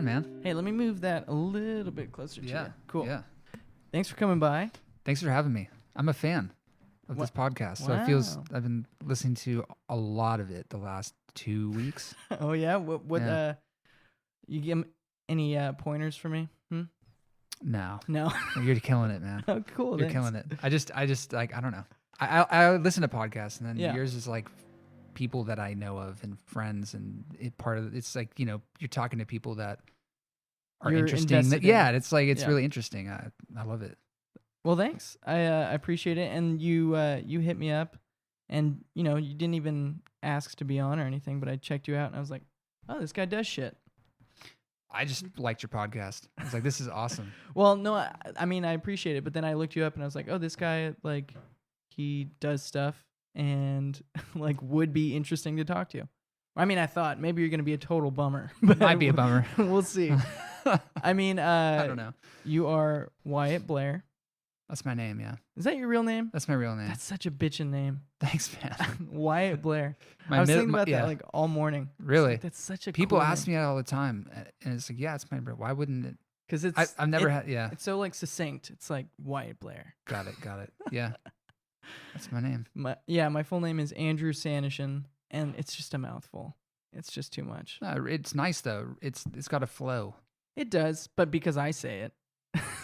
on, man? Hey, let me move that a little bit closer to you. Cool. Yeah. Thanks for coming by. Thanks for having me. I'm a fan of this podcast. So it feels, I've been listening to a lot of it the last 2 weeks. Oh, yeah? What you give any pointers for me? No. No? You're killing it, man. Oh, cool. You're killing it. I just like, I don't know. I listen to podcasts, and then yours is like people that I know of and friends, and it's like, you know, you're talking to people that are interesting. It's like, it's really interesting. I love it. Well, thanks. I appreciate it. And you hit me up, and you know, you didn't even ask to be on or anything, but I checked you out, and I was like, oh, this guy does shit. I just liked your podcast. I was like, this is awesome. Well, no, I mean, I appreciate it, but then I looked you up, and I was like, oh, this guy, like, he does stuff and like would be interesting to talk to. I mean, I thought maybe you're going to be a total bummer. But might be a bummer. We'll see. I mean, I don't know. You are Wyatt Blair. That's my name, yeah. Is that your real name? That's my real name. That's such a bitchin' name. Thanks, man. Wyatt Blair. I was thinking about that like all morning. Really? Like, that's such a People cool ask name. me that all the time, and it's like, yeah, it's my name. Why wouldn't it? Because it's I've never had. Yeah. It's so like succinct. It's like Wyatt Blair. Got it. Yeah. That's my name. My full name is Andrew Sanishin, and it's just a mouthful. It's just too much. No, it's nice though. It's got a flow. It does, but because I say it.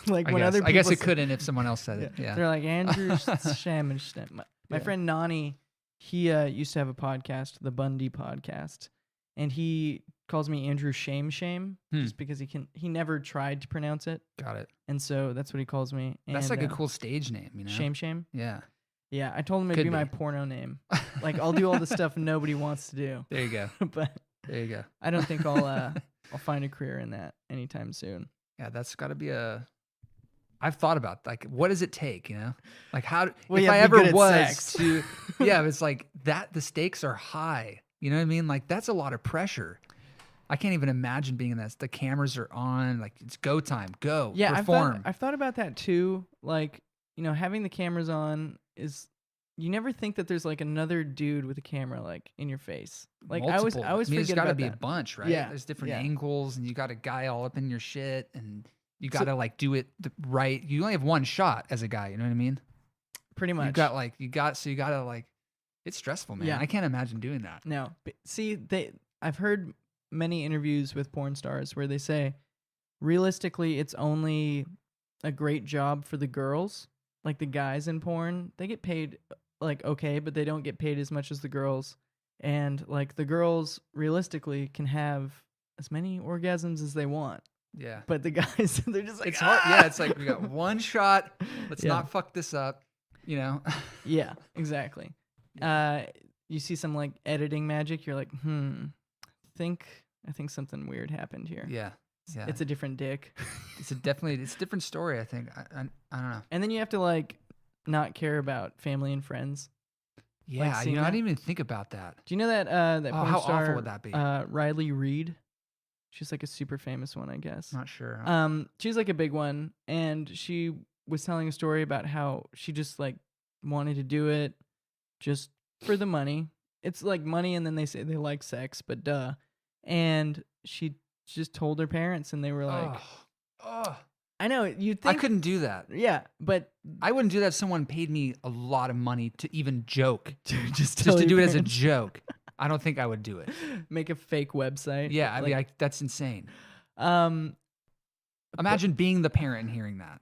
Like I when guess. other people I guess it couldn't if someone else said it. Yeah. They're like, Andrew Sanishin. My friend Nani, he used to have a podcast, the Bundy podcast, and he calls me Andrew Shame just because he never tried to pronounce it. Got it. And so that's what he calls me. And, that's like a cool stage name, you know? Shame? Yeah. Yeah, I told him it'd be my porno name. Like, I'll do all the stuff nobody wants to do. There you go. But there you go. I don't think I'll find a career in that anytime soon. Yeah, that's got to be I've thought about, like, what does it take, you know? Like, if I ever was to, it's like that, the stakes are high. You know what I mean? Like, that's a lot of pressure. I can't even imagine being in that. The cameras are on, like, it's go time, go, perform. I've thought about that too. Like, you know, having the cameras on is, you never think that there's like another dude with a camera like in your face. Like multiple. I always forget there's gotta about be that. A bunch, right? Yeah. There's different angles, and you got a guy all up in your shit, and you gotta like do it right. You only have one shot as a guy. You know what I mean? Pretty much. You gotta like. It's stressful, man. Yeah. I can't imagine doing that. No, see, I've heard many interviews with porn stars where they say, realistically, it's only a great job for the girls. Like the guys in porn, they get paid like okay, but they don't get paid as much as the girls. And like the girls realistically can have as many orgasms as they want. Yeah. But the guys, they're just like, it's hard. Yeah, it's like we got one shot. Let's not fuck this up. You know? Yeah, exactly. You see some like editing magic, you're like, I think something weird happened here. Yeah. Yeah. It's a different dick. It's a different story, I think. I don't know. And then you have to like not care about family and friends. Yeah, like, I didn't even think about that. Do you know that porn how star, awful would that be? Riley Reid? She's like a super famous one, I guess. Not sure. She's like a big one, and she was telling a story about how she just like wanted to do it just for the money. It's like money, and then they say they like sex, but duh. And she just told her parents, and they were like, I know, you'd think I couldn't do that. Yeah, but I wouldn't do that if someone paid me a lot of money to even joke. just to do it as a joke. I don't think I would do it. Make a fake website. Yeah, I mean, that's insane. Imagine being the parent and hearing that.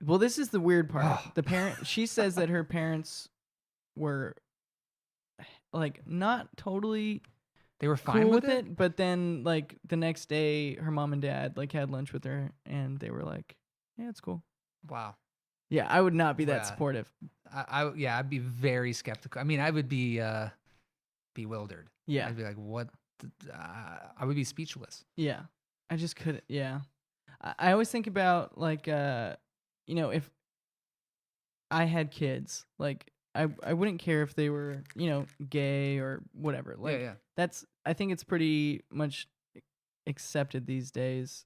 Well, this is the weird part. The parent, she says that her parents were like not totally they were fine cool with it, but then like the next day her mom and dad like had lunch with her, and they were like, yeah, it's cool. Wow. Yeah, I would not be that supportive. I'd be very skeptical. I mean, I would be bewildered. Yeah. I'd be like, what? I would be speechless. Yeah. I just couldn't. Yeah. I always think about like, you know, if I had kids, like I wouldn't care if they were, you know, gay or whatever. Like I think it's pretty much accepted these days.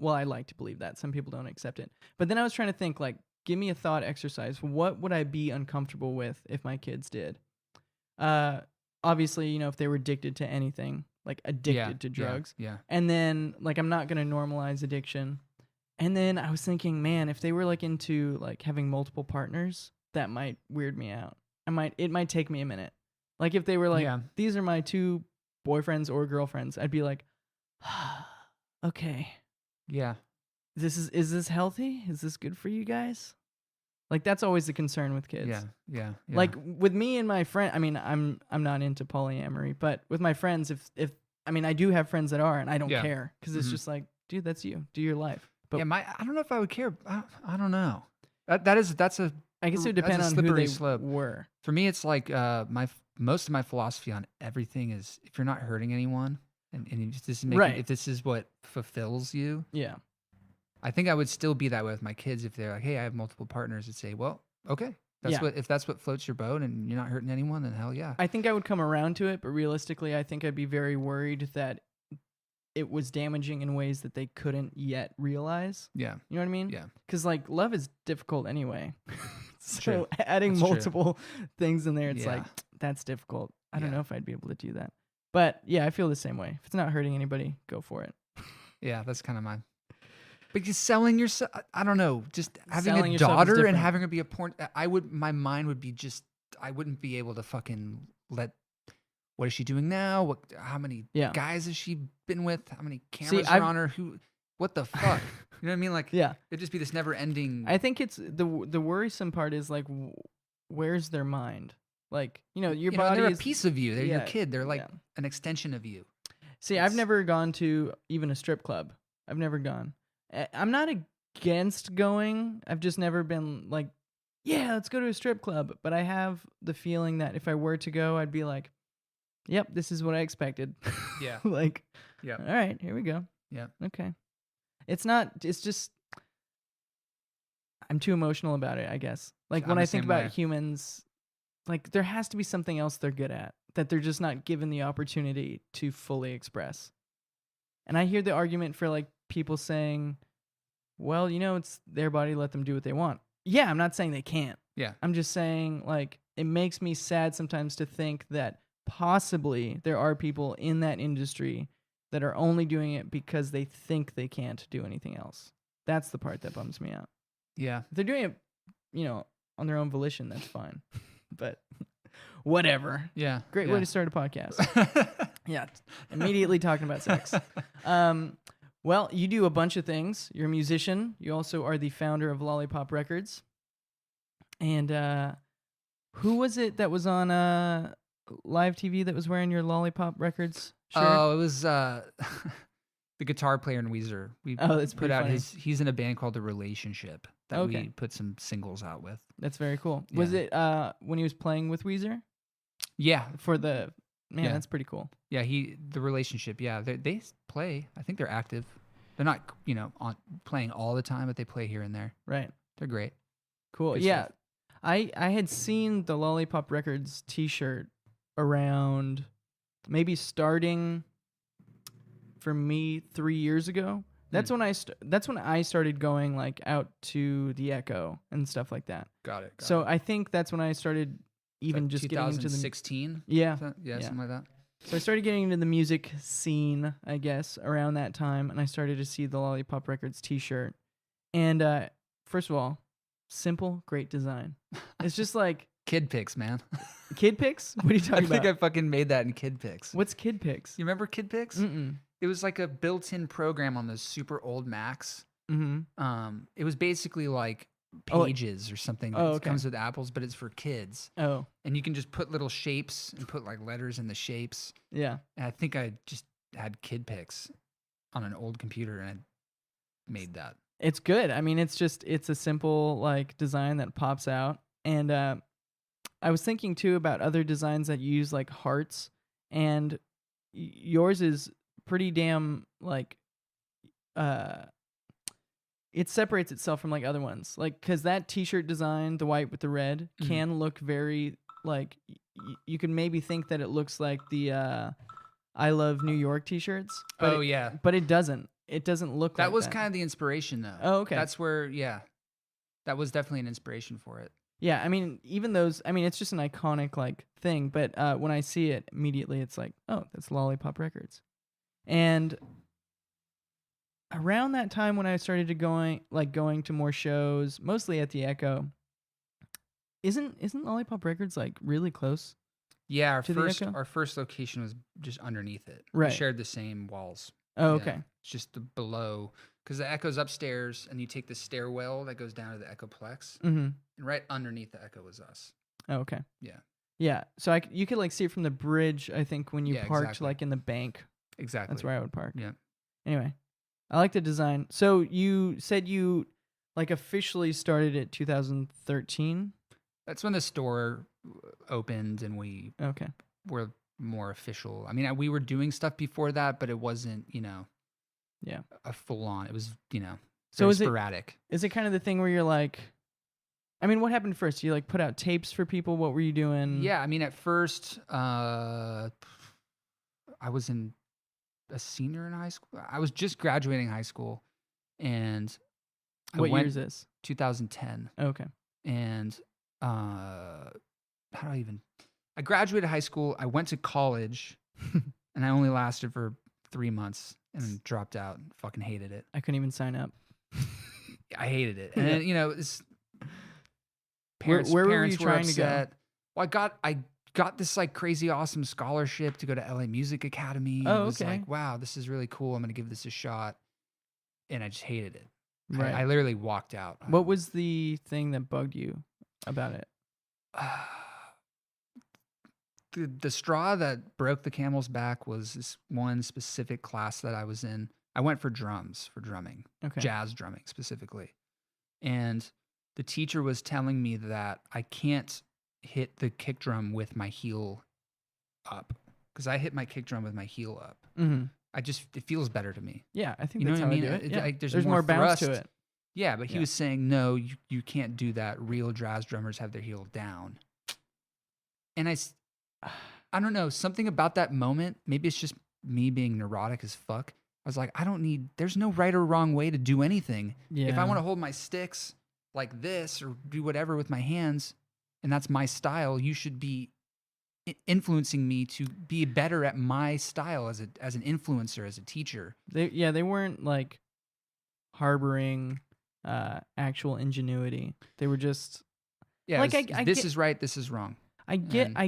Well, I like to believe that. Some people don't accept it. But then I was trying to think, like, give me a thought exercise. What would I be uncomfortable with if my kids did? Obviously, you know, if they were addicted to anything, like addicted to drugs. Yeah. And then like I'm not going to normalize addiction. And then I was thinking, man, if they were like into like having multiple partners, that might weird me out. It might take me a minute. Like if they were like, these are my 2 boyfriends or girlfriends, I'd be like, okay. Yeah. Is this healthy? Is this good for you guys? Like that's always the concern with kids. Yeah. Like with me and my friend, I mean, I'm not into polyamory, but with my friends, if I mean, I do have friends that are, and I don't care because it's just like, dude, that's you. Do your life. But I don't know if I would care. I don't know. I guess it would depend on who they slope. were. For me, it's like most of my philosophy on everything is if you're not hurting anyone, and if this is if this is what fulfills you, I think I would still be that way with my kids if they're like, hey, I have multiple partners. I'd say, well, okay, if that's what floats your boat and you're not hurting anyone, then hell yeah. I think I would come around to it, but realistically, I think I'd be very worried that it was damaging in ways that they couldn't yet realize. Yeah. You know what I mean? Yeah. Because like love is difficult anyway. So true. adding That's multiple things in there, it's like, that's difficult. I don't know if I'd be able to do that. But yeah, I feel the same way. If it's not hurting anybody, go for it. Yeah, that's kind of mine. Because selling yourself, I don't know, just having Selling a yourself is daughter and different. having her be a porn, my mind would be just, I wouldn't be able to fucking what is she doing now? How many guys has she been with? How many cameras are on her? What the fuck? You know what I mean? Like, it'd just be this never ending. I think it's the worrisome part is like, where's their mind? Like, your body they're is a piece of you. They're your kid. They're like an extension of you. See, I've never gone to even a strip club. I've never gone. I'm not against going. I've just never been like, yeah, let's go to a strip club. But I have the feeling that if I were to go, I'd be like, yep, this is what I expected. Yeah. Like, all right, here we go. Yeah. Okay. It's just, I'm too emotional about it, I guess. Like when I think about humans, like there has to be something else they're good at that they're just not given the opportunity to fully express. And I hear the argument for like people saying, well, it's their body, let them do what they want. Yeah, I'm not saying they can't. Yeah. I'm just saying like it makes me sad sometimes to think that possibly there are people in that industry that are only doing it because they think they can't do anything else. That's the part that bums me out. Yeah. If they're doing it, on their own volition, that's fine. But whatever. Yeah. Great way to start a podcast. Yeah. Immediately talking about sex. Well, you do a bunch of things. You're a musician. You also are the founder of Lolipop Records. And who was it that was on live TV that was wearing your Lollipop Records shirt? Oh, it was the guitar player in Weezer. That's put out funny. He's in a band called The Relationship that we put some singles out with. That's very cool. Yeah. Was it when he was playing with Weezer? Yeah. That's pretty cool. Yeah, The Relationship. Yeah, they play. I think they're active. They're not, playing all the time, but they play here and there. Right. They're great. Cool. Good yeah. stuff. I had seen the Lollipop Records t-shirt around maybe starting for me 3 years ago. That's when I started going like out to the Echo and stuff like that. Got it. So I think that's when I started even just getting into the 2016. Yeah, something like that. So I started getting into the music scene, I guess, around that time, and I started to see the Lollipop Records t-shirt. And first of all, simple, great design. It's just like Kid Pics, man. Kid Pics? What are you talking about? I think I fucking made that in Kid Pics. What's Kid Pics? You remember Kid Pics? Mm-mm. It was like a built-in program on those super old Macs. Mm-hmm. It was basically like Pages or something. It comes with Apples, but it's for kids. Oh. And you can just put little shapes and put like letters in the shapes. Yeah. And I think I just had Kid Pics on an old computer and I made that. It's good. I mean, it's a simple like design that pops out. And I was thinking too about other designs that use like hearts, and yours is pretty damn like it separates itself from like other ones, like because that t-shirt design, the white with the red, can look very like you could maybe think that it looks like the I Love New York t-shirts, but but it doesn't look that like was that. kind of the inspiration though. Oh, okay. That's where that was definitely an inspiration for it. Yeah, I mean, even those, I mean, it's just an iconic like thing, but when I see it immediately, it's like, oh, that's Lolipop Records. And around that time when I started to going to more shows, mostly at the Echo, isn't Lolipop Records like really close? Yeah, to the Echo? our first location was just underneath it. Right. We shared the same walls. Oh, Yeah, okay. it's just below, because the Echo's upstairs, and you take the stairwell that goes down to the Echoplex, Mm-hmm. and right underneath the Echo was us. Oh, okay. Yeah. Yeah. So you could like see it from the bridge, I think, when you Yeah, parked exactly. like in the bank. Exactly. That's where I would park. Yeah. Anyway, I like the design. So you said you like officially started it 2013? That's when the store opened, and we Okay. were more official. I mean, we were doing stuff before that, but it wasn't, Yeah. a full on. It was, So very is it sporadic. Is it kind of the thing where you're like, I mean, what happened first? You like put out tapes for people? What were you doing? Yeah, I mean, at first, I was a senior in high school. I was just graduating high school, and What year is this? 2010. Okay. And I graduated high school. I went to college, and I only lasted for 3 months and then dropped out and fucking hated it. I couldn't even sign up. I hated it. And then, it's Where were parents you were trying to go? upset. Well, I got this like crazy awesome scholarship to go to LA Music Academy. Oh, It was okay. like, wow, this is really cool. I'm going to give this a shot. And I just hated it. Right. I literally walked out. What was the thing that bugged you about it? The straw that broke the camel's back was this one specific class that I was in. I went for drumming, Okay. jazz drumming specifically. And the teacher was telling me that I can't hit the kick drum with my heel up, because I hit my kick drum with my heel up. Mm-hmm. It feels better to me. Yeah, I think You know that's what how I mean? I do it. Yeah. There's more bounce thrust. to it. Yeah, but he Yeah. was saying, no, you can't do that. Real jazz drummers have their heel down. And I don't know, something about that moment, maybe it's just me being neurotic as fuck. I was like, there's no right or wrong way to do anything. Yeah. If I want to hold my sticks like this or do whatever with my hands, and that's my style, you should be influencing me to be better at my style as an influencer, as a teacher. They weren't like harboring actual ingenuity. They were just Like, I this get- is right, this is wrong. I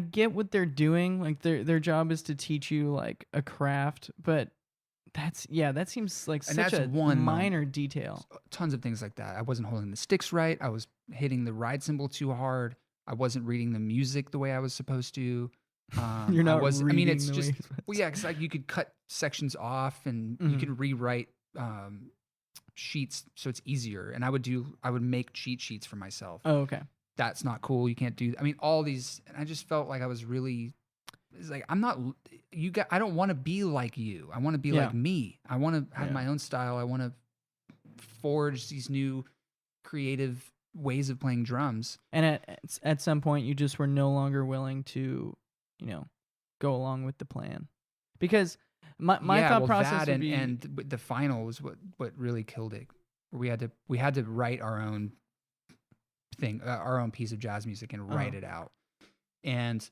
get what they're doing. Like their job is to teach you like a craft, but that seems like And such that's a one minor detail. Tons of things like that. I wasn't holding the sticks right. I was hitting the ride cymbal too hard. I wasn't reading the music the way I was supposed to. You're not. It's reading just the way you're supposed well, yeah, because like you could cut sections off and you Mhm. could rewrite sheets so it's easier. And I would make cheat sheets for myself. Oh, okay. That's not cool. You can't do. I mean, all these. And I just felt like I was really. It's like I'm not. I don't want to be like you. I want to be Yeah. like me. I want to have Yeah. my own style. I want to forge these new creative ways of playing drums. And at some point, you just were no longer willing to, go along with the plan, because my thought process would be and the final was what really killed it. We had to write our own thing, our own piece of jazz music, and write it out. And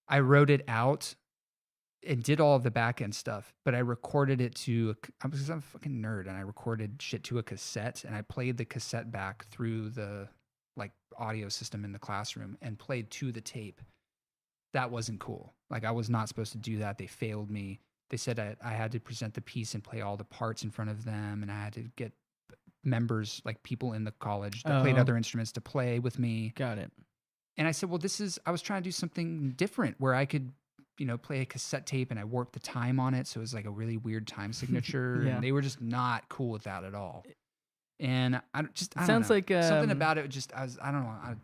I wrote it out and did all of the back end stuff, but I recorded it because I'm a fucking nerd, and I recorded shit to a cassette, and I played the cassette back through the like audio system in the classroom and played to the tape. That wasn't cool. Like, I was not supposed to do that. They failed me. They said I had to present the piece and play all the parts in front of them, and I had to get members, like people in the college that played other instruments, to play with me. Got it. And I said, well, I was trying to do something different where I could, play a cassette tape, and I warped the time on it. So it was like a really weird time signature. Yeah. And they were just not cool with that at all. And I don't Sounds know. like something about it just, I don't know.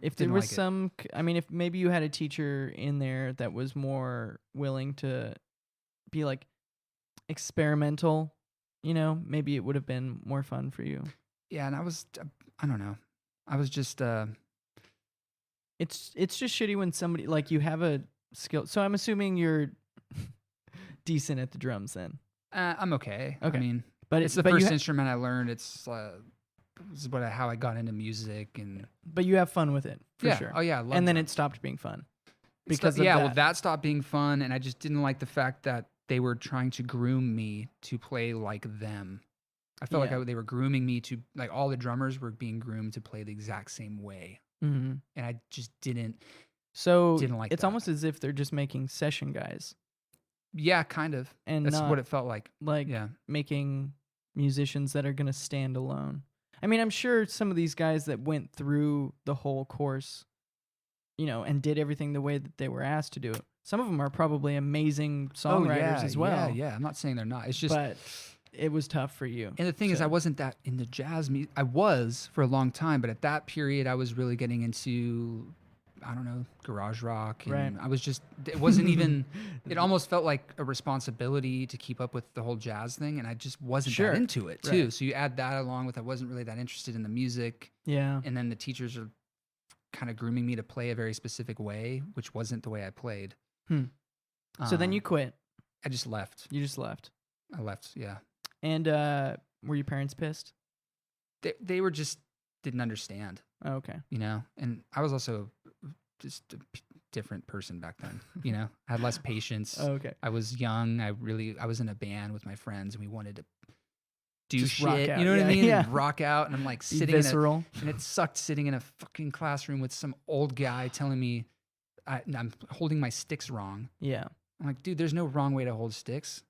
If there didn't was like it. some, I mean, if maybe you had a teacher in there that was more willing to be like experimental, maybe it would have been more fun for you. Yeah. And I don't know. I was just, It's just shitty when somebody like you have a skill. So I'm assuming you're decent at the drums then. I'm okay. Okay. I mean, But it's the but first instrument I learned. It's how I got into music. And but you have fun with it for yeah, sure. oh yeah, I love and then drum. it stopped being fun Because because of yeah, that. well, that stopped being fun, and I just didn't like the fact that they were trying to groom me to play like them. I felt Yeah. like they were grooming me to, like, all the drummers were being groomed to play the exact same way, Mm-hmm. and I just didn't So like it's that. almost as if they're just making session guys Yeah, kind of. and That's not what it felt like. like Yeah. making musicians that are going to stand alone. I mean, I'm sure some of these guys that went through the whole course, you know, and did everything the way that they were asked to do it. Some of them are probably amazing songwriters as well. Yeah. I'm not saying they're not. It's just, but it was tough for you. and the thing is, I wasn't that into jazz music. I was for a long time, but at that period, I was really getting into, I don't know, garage rock. And Right. I was just, it wasn't even, it almost felt like a responsibility to keep up with the whole jazz thing. And I just wasn't Sure. that into it, too. Right. So you add that along with, I wasn't really that interested in the music. Yeah. And then the teachers are kind of grooming me to play a very specific way, which wasn't the way I played. So then you quit. I just left. You just left. I left, yeah. And were your parents pissed? They were just didn't understand, Oh, okay. you know. And I was also just a different person back then, you know. I had less patience. Oh, okay. I was young. I was in a band with my friends, and we wanted to do Just rock shit. out. You know what Yeah, I mean? yeah. And rock out, and I'm like Be sitting in visceral. and it sucked sitting in a fucking classroom with some old guy telling me I'm holding my sticks wrong. Yeah. I'm like, dude, there's no wrong way to hold sticks.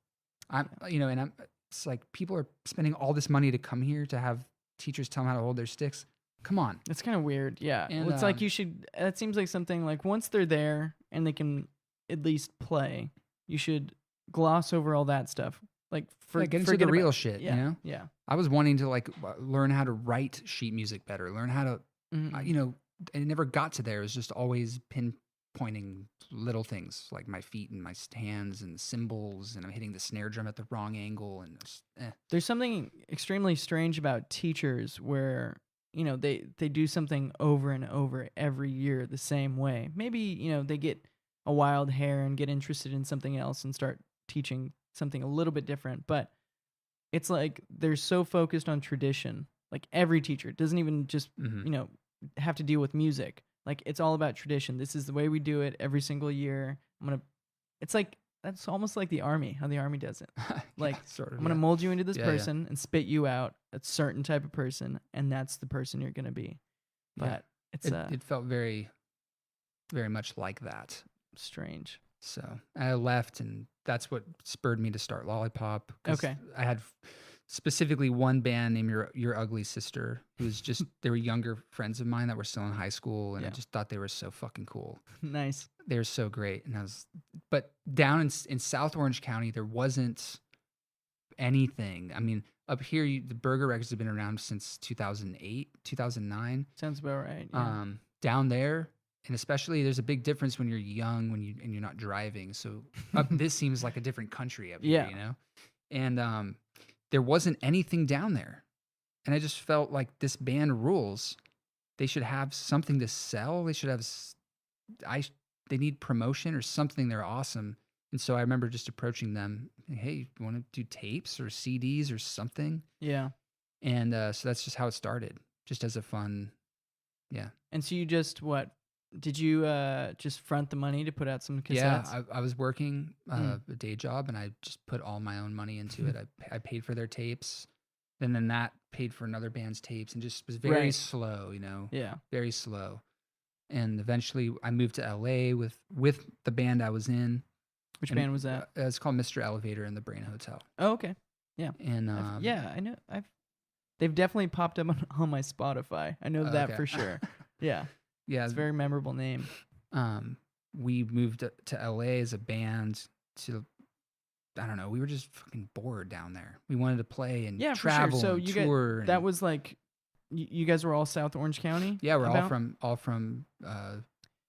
It's like people are spending all this money to come here to have teachers tell them how to hold their sticks. Come on. That's kind of weird. Yeah. And, Well, it's like you should, that seems like something like once they're there and they can at least play, you should gloss over all that stuff. Like, get into forget the real about- shit, Yeah. you know? Yeah. I was wanting to learn how to write sheet music better, learn how to, Mhm. you know, and it never got to there. It was just always pinpointing little things like my feet and my hands and cymbals, and I'm hitting the snare drum at the wrong angle. And There's something extremely strange about teachers where, you know, they do something over and over every year the same way. Maybe, you know, they get a wild hair and get interested in something else and start teaching something a little bit different. But it's like they're so focused on tradition. Like every teacher doesn't even just, you know, have to deal with music. Like it's all about tradition. This is the way we do it every single year. It's like, that's almost like the army, how the army does it. Like, sort of, I'm going to mold you into this Yeah, person and spit you out a certain type of person, and that's the person you're going to be. But it's it felt very, very much like that. strange. So I left, and that's what spurred me to start Lollipop. 'Cause Okay. I had specifically one band named Your Ugly Sister, who's just, they were younger friends of mine that were still in high school, and I Yeah. just thought they were so fucking cool. Nice. They were so great. And but down in South Orange County, there wasn't anything. I mean, up here, the Berger Records have been around since 2008, 2009. Sounds about right. Yeah. Down there, and especially there's a big difference when you're young, and you're not driving. So this seems like a different country up here, you know? And there wasn't anything down there. And I just felt like this band rules. They should have something to sell. They should have, they need promotion or something. They're awesome. And so I remember just approaching them. Hey, you want to do tapes or CDs or something? Yeah. And so that's just how it started, just as a fun, yeah. And so you just, did you just front the money to put out some cassettes? Yeah, I was working a day job, and I just put all my own money into it. I paid for their tapes, and then that paid for another band's tapes, and just was very slow, you know? Yeah. Very slow. And eventually I moved to LA with the band I was in. Which band was that? It's called Mr. Elevator in the Brain Hotel. Oh, okay. Yeah. And I know. They've definitely popped up on my Spotify. I know that for sure. Yeah. Yeah. It's a very memorable name. We moved to LA as a band to, I don't know, we were just fucking bored down there. We wanted to play and travel So and you tour. that was like, you guys were all South Orange County? Yeah, we're all from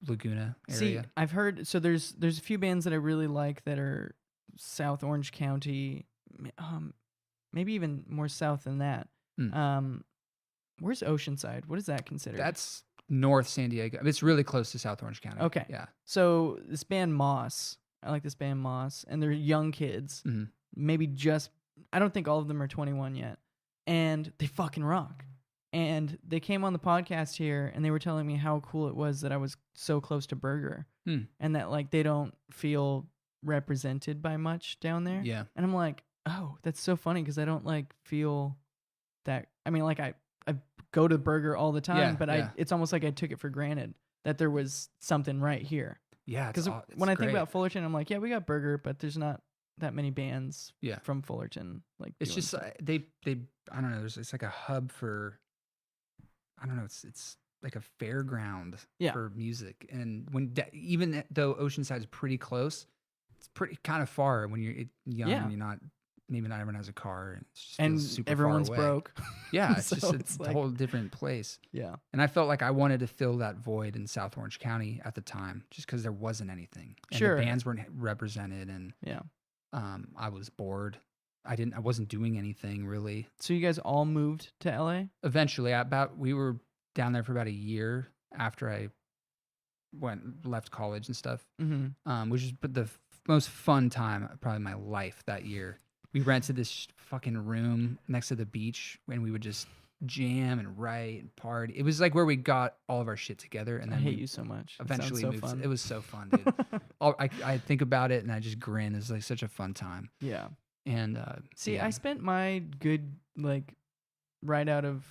Laguna area. See, I've heard, so there's a few bands that I really like that are South Orange County, maybe even more south than that. Where's Oceanside? What is that considered? That's North San Diego. It's really close to South Orange County. Okay. Yeah. So this band Moss, I like this band Moss, and they're young kids. Mm-hmm. Maybe just, I don't think all of them are 21 yet. And they fucking rock. And they came on the podcast here, and they were telling me how cool it was that I was so close to Berger, and that like they don't feel represented by much down there. Yeah. And I'm like, oh, that's so funny because I don't like feel that. I mean, like I go to Berger all the time, but it's almost like I took it for granted that there was something right here. Yeah. Because when I think about Fullerton, I'm like, yeah, we got Berger, but there's not that many bands from Fullerton. Like it's just they I don't know. It's like a hub for, I don't know. It's like a fairground for music. And even though Oceanside's pretty close, it's pretty kind of far when you're young and you're not. Maybe not everyone has a car, and, it's just super everyone's far away. broke. Yeah, it's so just it's a whole different place. Yeah, and I felt like I wanted to fill that void in South Orange County at the time, just because there wasn't anything. And the bands weren't represented, and I was bored. I wasn't doing anything really. So you guys all moved to LA? Eventually, we were down there for about a year after I left college and stuff. Which is the most fun time probably my life that year. We rented this fucking room next to the beach, and we would just jam and write and party. It was like where we got all of our shit together. And then I hate you so much. Eventually so moved. fun. It was so fun, dude. I think about it and I just grin. It's like such a fun time. Yeah. And I spent my good right out of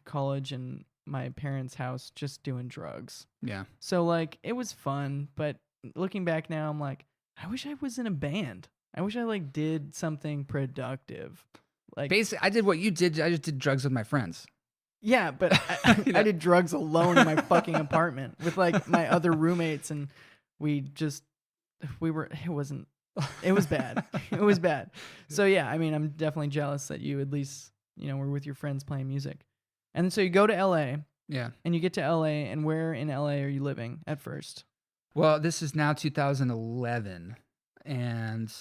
college in my parents' house just doing drugs. Yeah. So like it was fun, but looking back now, I'm like, I wish I was in a band. I wish I did something productive. Like basically, I did what you did. I just did drugs with my friends. Yeah, but I did drugs alone in my fucking apartment with my other roommates, and it was bad. It was bad. So yeah, I mean, I'm definitely jealous that you at least, were with your friends playing music. And so you go to LA. Yeah. And you get to LA, and where in LA are you living at first? Well, this is now 2011, and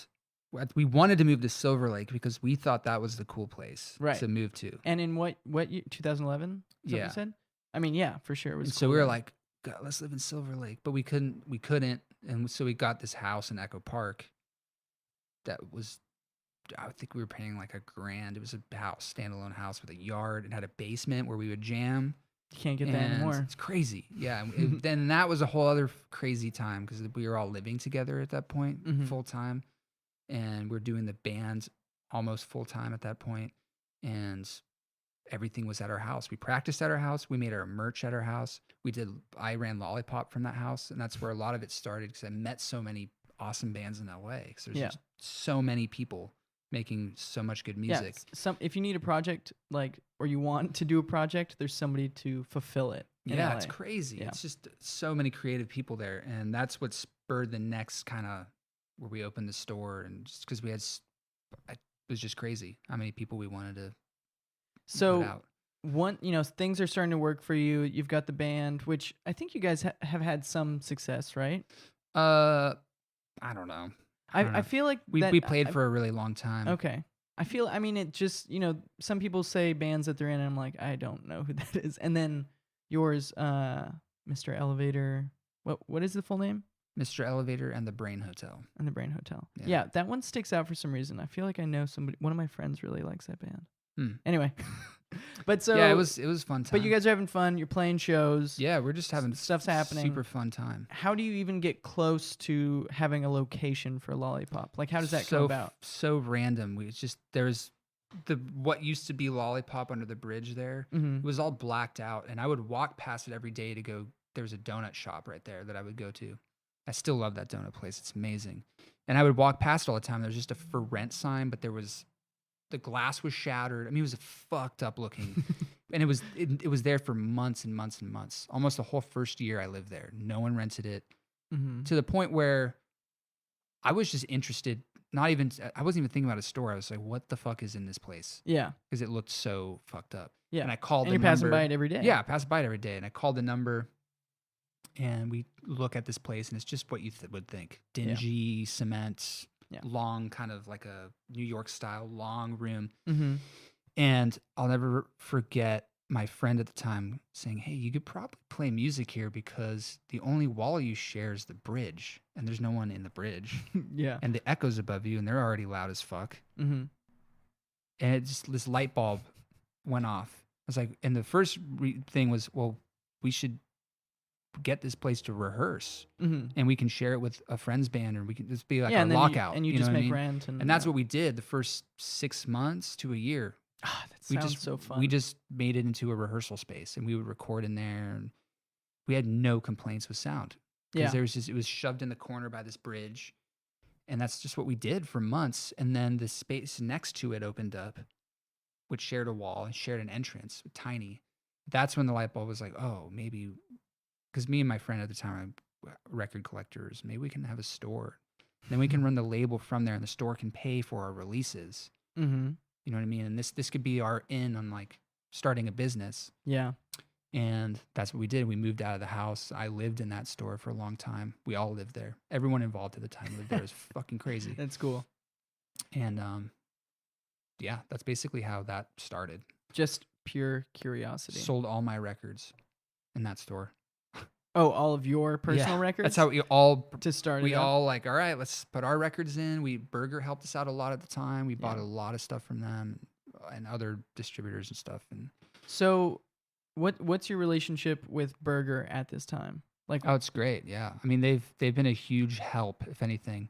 we wanted to move to Silver Lake because we thought that was the cool place to move to. And in what year? 2011? Is that what you said? I mean, yeah, for sure. It was cool. So we were like, God, let's live in Silver Lake, but we couldn't, and so we got this house in Echo Park. That was, I think we were paying like $1,000. It was a standalone house with a yard. It had a basement where we would jam. You can't get that anymore. It's crazy. Yeah. Then that was a whole other crazy time because we were all living together at that point, full time. And we're doing the band almost full time at that point. And everything was at our house. We practiced at our house. We made our merch at our house. I ran Lolipop from that house. And that's where a lot of it started because I met so many awesome bands in LA. Because there's just so many people making so much good music. Yeah, if you need a project or you want to do a project, there's somebody to fulfill it. Yeah, it's crazy. Yeah. It's just so many creative people there, and that's what spurred the next kind of where we opened the store, and just because it was just crazy how many people we wanted to. So put out. Things are starting to work for you. You've got the band, which I think you guys have had some success, right? I don't know. I feel like we played for a really long time. Okay. It just, some people say bands that they're in, and I'm like, I don't know who that is. And then yours, Mr. Elevator. What is the full name? Mr. Elevator and the Brain Hotel. And the Brain Hotel. Yeah, that one sticks out for some reason. I feel like I know somebody. One of my friends really likes that band. Anyway, but so yeah, it was fun time. But you guys are having fun. You're playing shows. Yeah, we're just having stuff's happening. Super fun time. How do you even get close to having a location for Lollipop? How does that come about? So random. There's what used to be Lollipop under the bridge there. It was all blacked out, and I would walk past it every day to go. There's a donut shop right there that I would go to. I still love that donut place. It's amazing. And I would walk past it all the time. There was just a for rent sign, but the glass was shattered. I mean, it was fucked up looking. And it was there for months and months and months. Almost the whole first year I lived there. No one rented it. To the point where I was just interested. I wasn't even thinking about a store. I was like, what the fuck is in this place? Yeah. Because it looked so fucked up. Yeah. And I called the number. And you're passing by it every day. Yeah, I pass by it every day. And I called the number. And we look at this place, and it's just what you would think. Dingy, cement, long, kind of like a New York style, long room. And I'll never forget my friend at the time saying, hey, you could probably play music here because the only wall you share is the bridge, and there's no one in the bridge. Yeah. And the echoes above you, and they're already loud as fuck. And this light bulb went off. was like, and the first thing was, well, we should get this place to rehearse, and we can share it with a friend's band, or we can just be like a lockout. And you know just what make I mean? rent. And that's what we did the first 6 months to a year. Ah, that sounds so fun. We just made it into a rehearsal space, and we would record in there, and we had no complaints with sound. Because it was shoved in the corner by this bridge, and that's just what we did for months. And then the space next to it opened up, which shared a wall and shared an entrance, tiny. That's when the light bulb was like, oh, maybe, because me and my friend at the time, record collectors, maybe we can have a store. Then we can run the label from there, and the store can pay for our releases. Mm-hmm. You know what I mean? And this could be our in on like starting a business. Yeah. And that's what we did. We moved out of the house. I lived in that store for a long time. We all lived there. Everyone involved at the time lived there. It was fucking crazy. That's cool. And yeah, that's basically how that started. Just pure curiosity. Sold all my records in that store. Oh, all of your personal records? That's how we all to start. We all like, all right, let's put our records in. Berger helped us out a lot at the time. We bought a lot of stuff from them and other distributors and stuff. And so, what's your relationship with Berger at this time? Like, oh, it's great. Yeah, I mean they've been a huge help. If anything,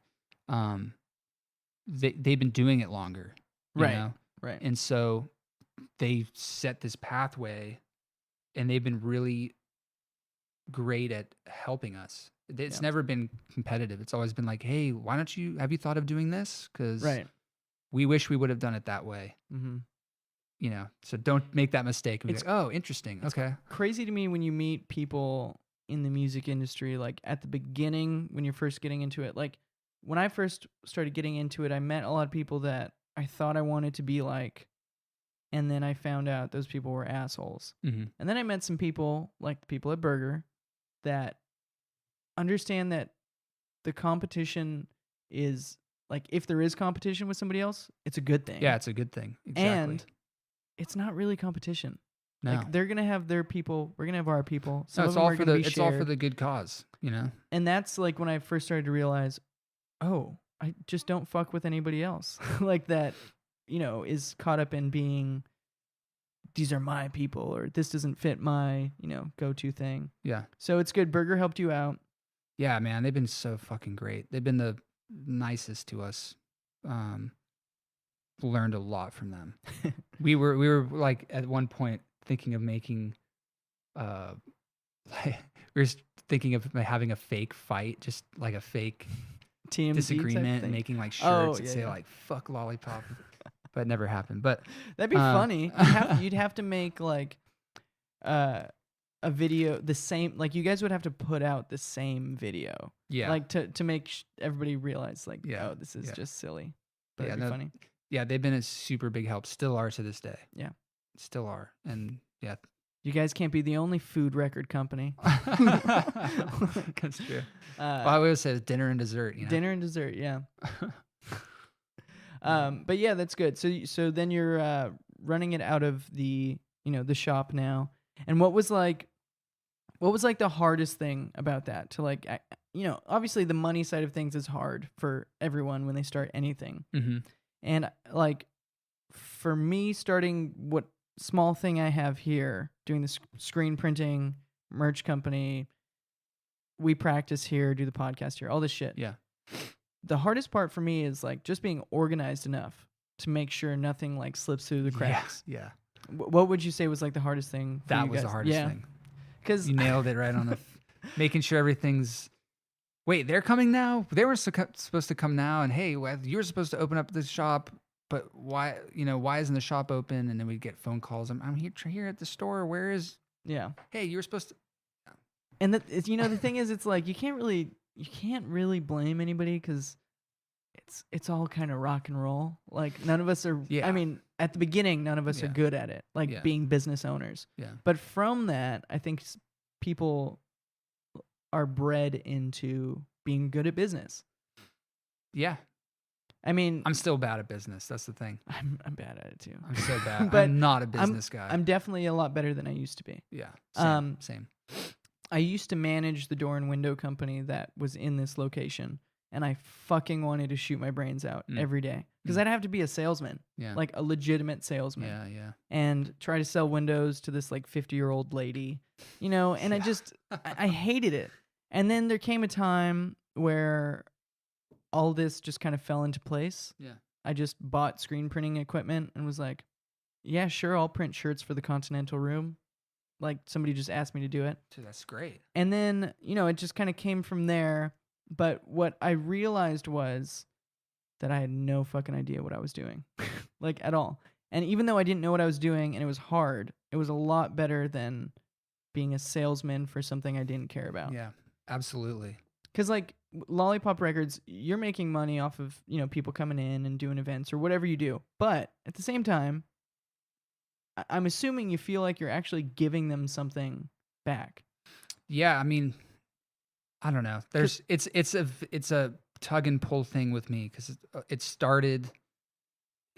they've been doing it longer, you know? Right. And so they set this pathway, and they've been really great at helping us. It's never been competitive. It's always been like, hey, have you thought of doing this? Because we wish we would have done it that way. Mm-hmm. You know, so don't make that mistake. And be like, oh, interesting. Okay. Crazy to me when you meet people in the music industry, like at the beginning, when you're first getting into it. Like when I first started getting into it, I met a lot of people that I thought I wanted to be like, and then I found out those people were assholes. Mm-hmm. And then I met some people, like the people at Berger, that understand that the competition is, like, if there is competition with somebody else, it's a good thing. Yeah, it's a good thing. Exactly. And it's not really competition. No. Like, they're going to have their people, we're going to have our people. Some no, it's all for the good cause, you know? And that's like when I first started to realize, oh, I just don't fuck with anybody else. Like that, you know, is caught up in being, these are my people, or this doesn't fit my, you know, go-to thing. Yeah. So it's good. Berger helped you out. Yeah, man, they've been so fucking great. They've been the nicest to us. Learned a lot from them. we were like at one point thinking of making, like, we were thinking of having a fake fight, just like a fake TMZ disagreement, and making like shirts that say like "fuck Lollipop," but it never happened. But that'd be funny. You'd have to make like a video the same. Like you guys would have to put out the same video. Yeah. Like to make everybody realize like, oh, this is just silly. But it'd be funny. Yeah, they've been a super big help. Still are to this day. Yeah. Still are. And yeah. You guys can't be the only food record company. That's true. Well, I always say dinner and dessert. You know? Dinner and dessert, yeah. But yeah, that's good. So then you're running it out of the shop now. And what was like the hardest thing about that? To like, obviously the money side of things is hard for everyone when they start anything. Mm-hmm. And like for me, starting what small thing I have here, doing the screen printing, merch company, we practice here, do the podcast here, all this shit. Yeah. The hardest part for me is like just being organized enough to make sure nothing like slips through the cracks. Yeah. What would you say was like the hardest thing for that you was guys? The hardest thing. Because you nailed it right on the making sure everything's. Wait, they're coming now? They were supposed to come now, and hey, you're supposed to open up the shop, but why isn't the shop open? And then we'd get phone calls. I'm here at the store. Where is? Yeah. Hey, you were supposed to. And the thing is, it's like you can't really blame anybody because it's all kind of rock and roll. Like none of us are. Yeah. I mean, at the beginning, none of us are good at it. Like being business owners. Yeah. But from that, I think people are bred into being good at business. Yeah. I mean, I'm still bad at business. That's the thing. I'm bad at it too. I'm so bad. But I'm not a business guy. I'm definitely a lot better than I used to be. Yeah. Same. I used to manage the door and window company that was in this location, and I fucking wanted to shoot my brains out every day. because I'd have to be a salesman, like a legitimate salesman. Yeah. And try to sell windows to this like 50-year-old lady, you know, and I hated it. And then there came a time where all this just kind of fell into place. Yeah. I just bought screen printing equipment and was like, yeah, sure, I'll print shirts for the Continental Room. Like somebody just asked me to do it. Dude, that's great. And then, you know, it just kind of came from there. But what I realized was that I had no fucking idea what I was doing, like at all. And even though I didn't know what I was doing and it was hard, it was a lot better than being a salesman for something I didn't care about. Yeah, absolutely. Because like Lolipop Records, you're making money off of, you know, people coming in and doing events or whatever you do. But at the same time, I'm assuming you feel like you're actually giving them something back. Yeah, I mean, I don't know. It's a tug and pull thing with me because it started.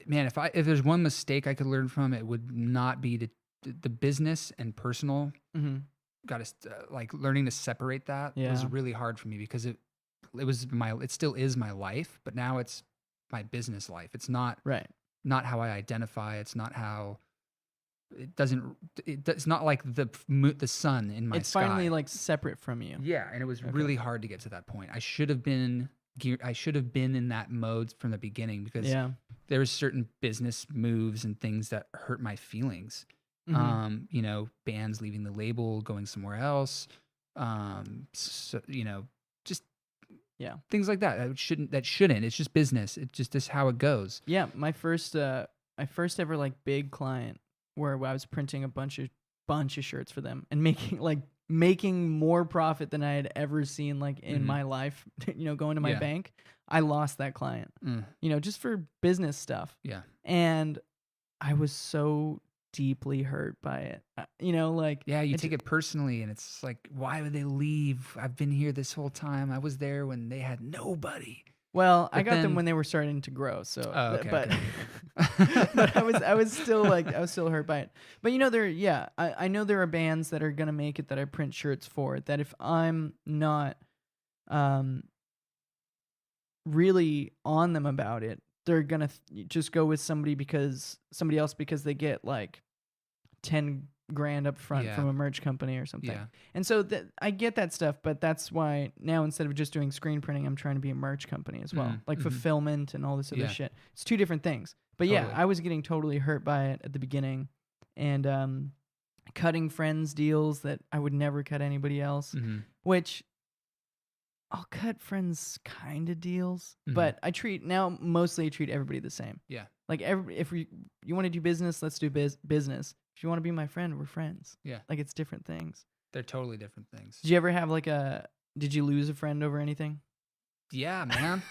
Man, if there's one mistake I could learn from, it would not be the business and personal. Mm-hmm. Got to like learning to separate that was really hard for me because it still is my life, but now it's my business life. It's not how I identify. It's not how. It's not like the sun in my sky. It's finally like separate from you. Yeah, and it was really hard to get to that point. I should have been in that mode from the beginning because there was certain business moves and things that hurt my feelings. Mm-hmm. You know, bands leaving the label, going somewhere else. So, you know, just things like that. That shouldn't. It's just business. It's just how it goes. Yeah, my first ever like big client, where I was printing a bunch of shirts for them and making more profit than I had ever seen like in my life, you know, going to my bank. I lost that client, you know, just for business stuff. Yeah. And I was so deeply hurt by it, you know, like. Yeah, you take it personally and it's like, why would they leave? I've been here this whole time. I was there when they had nobody. Well, I got them when they were starting to grow. So, but I was still hurt by it. But you know, I know there are bands that are gonna make it that I print shirts for. That if I'm not, really on them about it, they're gonna just go with somebody else because they get like 10 grand up front from a merch company or something. Yeah. And so I get that stuff, but that's why now instead of just doing screen printing, I'm trying to be a merch company as well. Like fulfillment and all this other shit. It's two different things. But totally. I was getting totally hurt by it at the beginning and cutting friends deals that I would never cut anybody else, which I'll cut friends kind of deals, but I mostly treat everybody the same. Yeah. Like if you want to do business, let's do business. If you want to be my friend, we're friends. Yeah. Like it's different things. They're totally different things. Did you ever have did you lose a friend over anything? Yeah, man.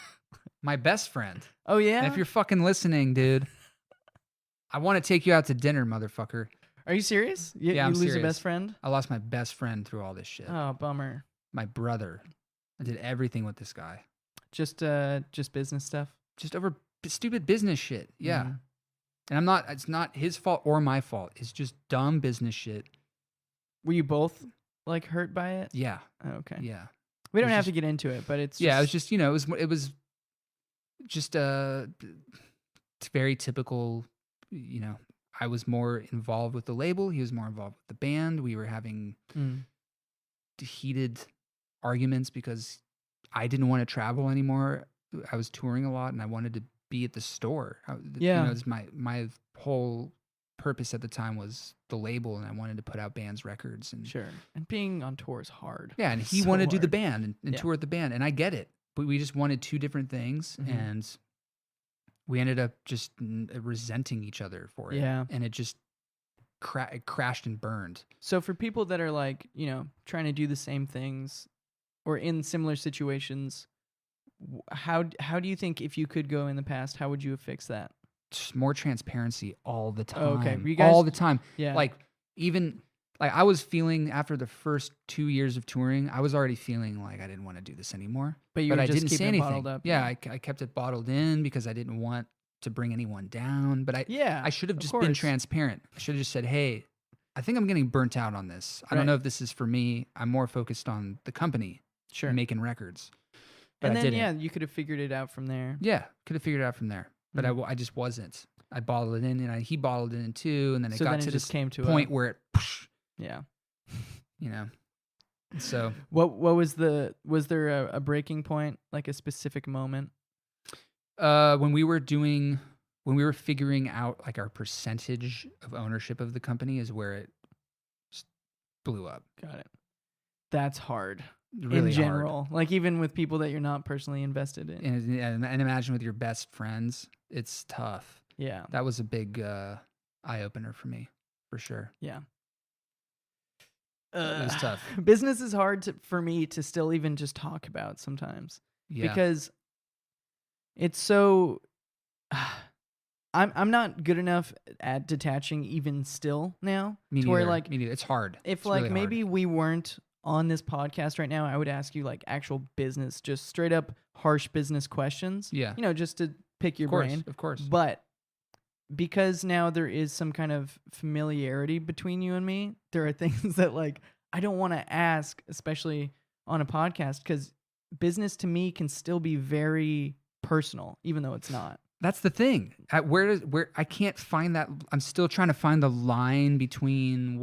My best friend. Oh, yeah? And if you're fucking listening, dude, I want to take you out to dinner, motherfucker. Are you serious? I'm you lose serious. a best friend? I lost my best friend through all this shit. Oh, bummer. My brother. I did everything with this guy. Just business stuff? Just over stupid business shit. Yeah. Mm-hmm. And it's not his fault or my fault. It's just dumb business shit. Were you both like hurt by it? Yeah. Oh, okay. Yeah. We don't have to get into it, but it's it was just, you know, it was just very typical, you know, I was more involved with the label. He was more involved with the band. We were having heated arguments because I didn't want to travel anymore. I was touring a lot and I wanted to be at the store. You know, my whole purpose at the time was the label and I wanted to put out bands' records. And sure. And being on tour is hard. Yeah, and he wanted to do the band and tour with the band. And I get it. But we just wanted two different things and we ended up just resenting each other for it. Yeah. And it just it crashed and burned. So for people that are like, you know, trying to do the same things or in similar situations, how do you think if you could go in the past, how would you have fixed that? Just more transparency all the time. Oh, okay. All the time. Yeah. Like even like I was feeling after the first 2 years of touring, I was already feeling like I didn't want to do this anymore. But I didn't say anything. Up, yeah, I kept it bottled in because I didn't want to bring anyone down. But I should have just been transparent. I should have just said, hey, I think I'm getting burnt out on this. I don't know if this is for me. I'm more focused on the company. Sure. Making records. But and then, you could have figured it out from there. Yeah, could have figured it out from there. but I just wasn't. I bottled it in, and he bottled it in too, and then it got to this came to point where it, yeah, you know. So what was there a breaking point, like a specific moment? When we were figuring out like our percentage of ownership of the company is where it blew up. Got it. That's hard. Really in general, hard. Like even with people that you're not personally invested in. And imagine with your best friends, it's tough. Yeah. That was a big eye opener for me, for sure. Yeah. It was tough. Business is hard for me to still even just talk about sometimes. Yeah. Because it's so I'm not good enough at detaching even still now. Me to where neither. like Me neither. It's hard. If it's like really maybe hard. we weren't on this podcast right now, I would ask you like actual business, just straight up harsh business questions. Yeah. You know, just to pick your brain. Of course. But because now there is some kind of familiarity between you and me, there are things that like I don't want to ask, especially on a podcast, because business to me can still be very personal, even though it's not. That's the thing. Where I can't find that. I'm still trying to find the line between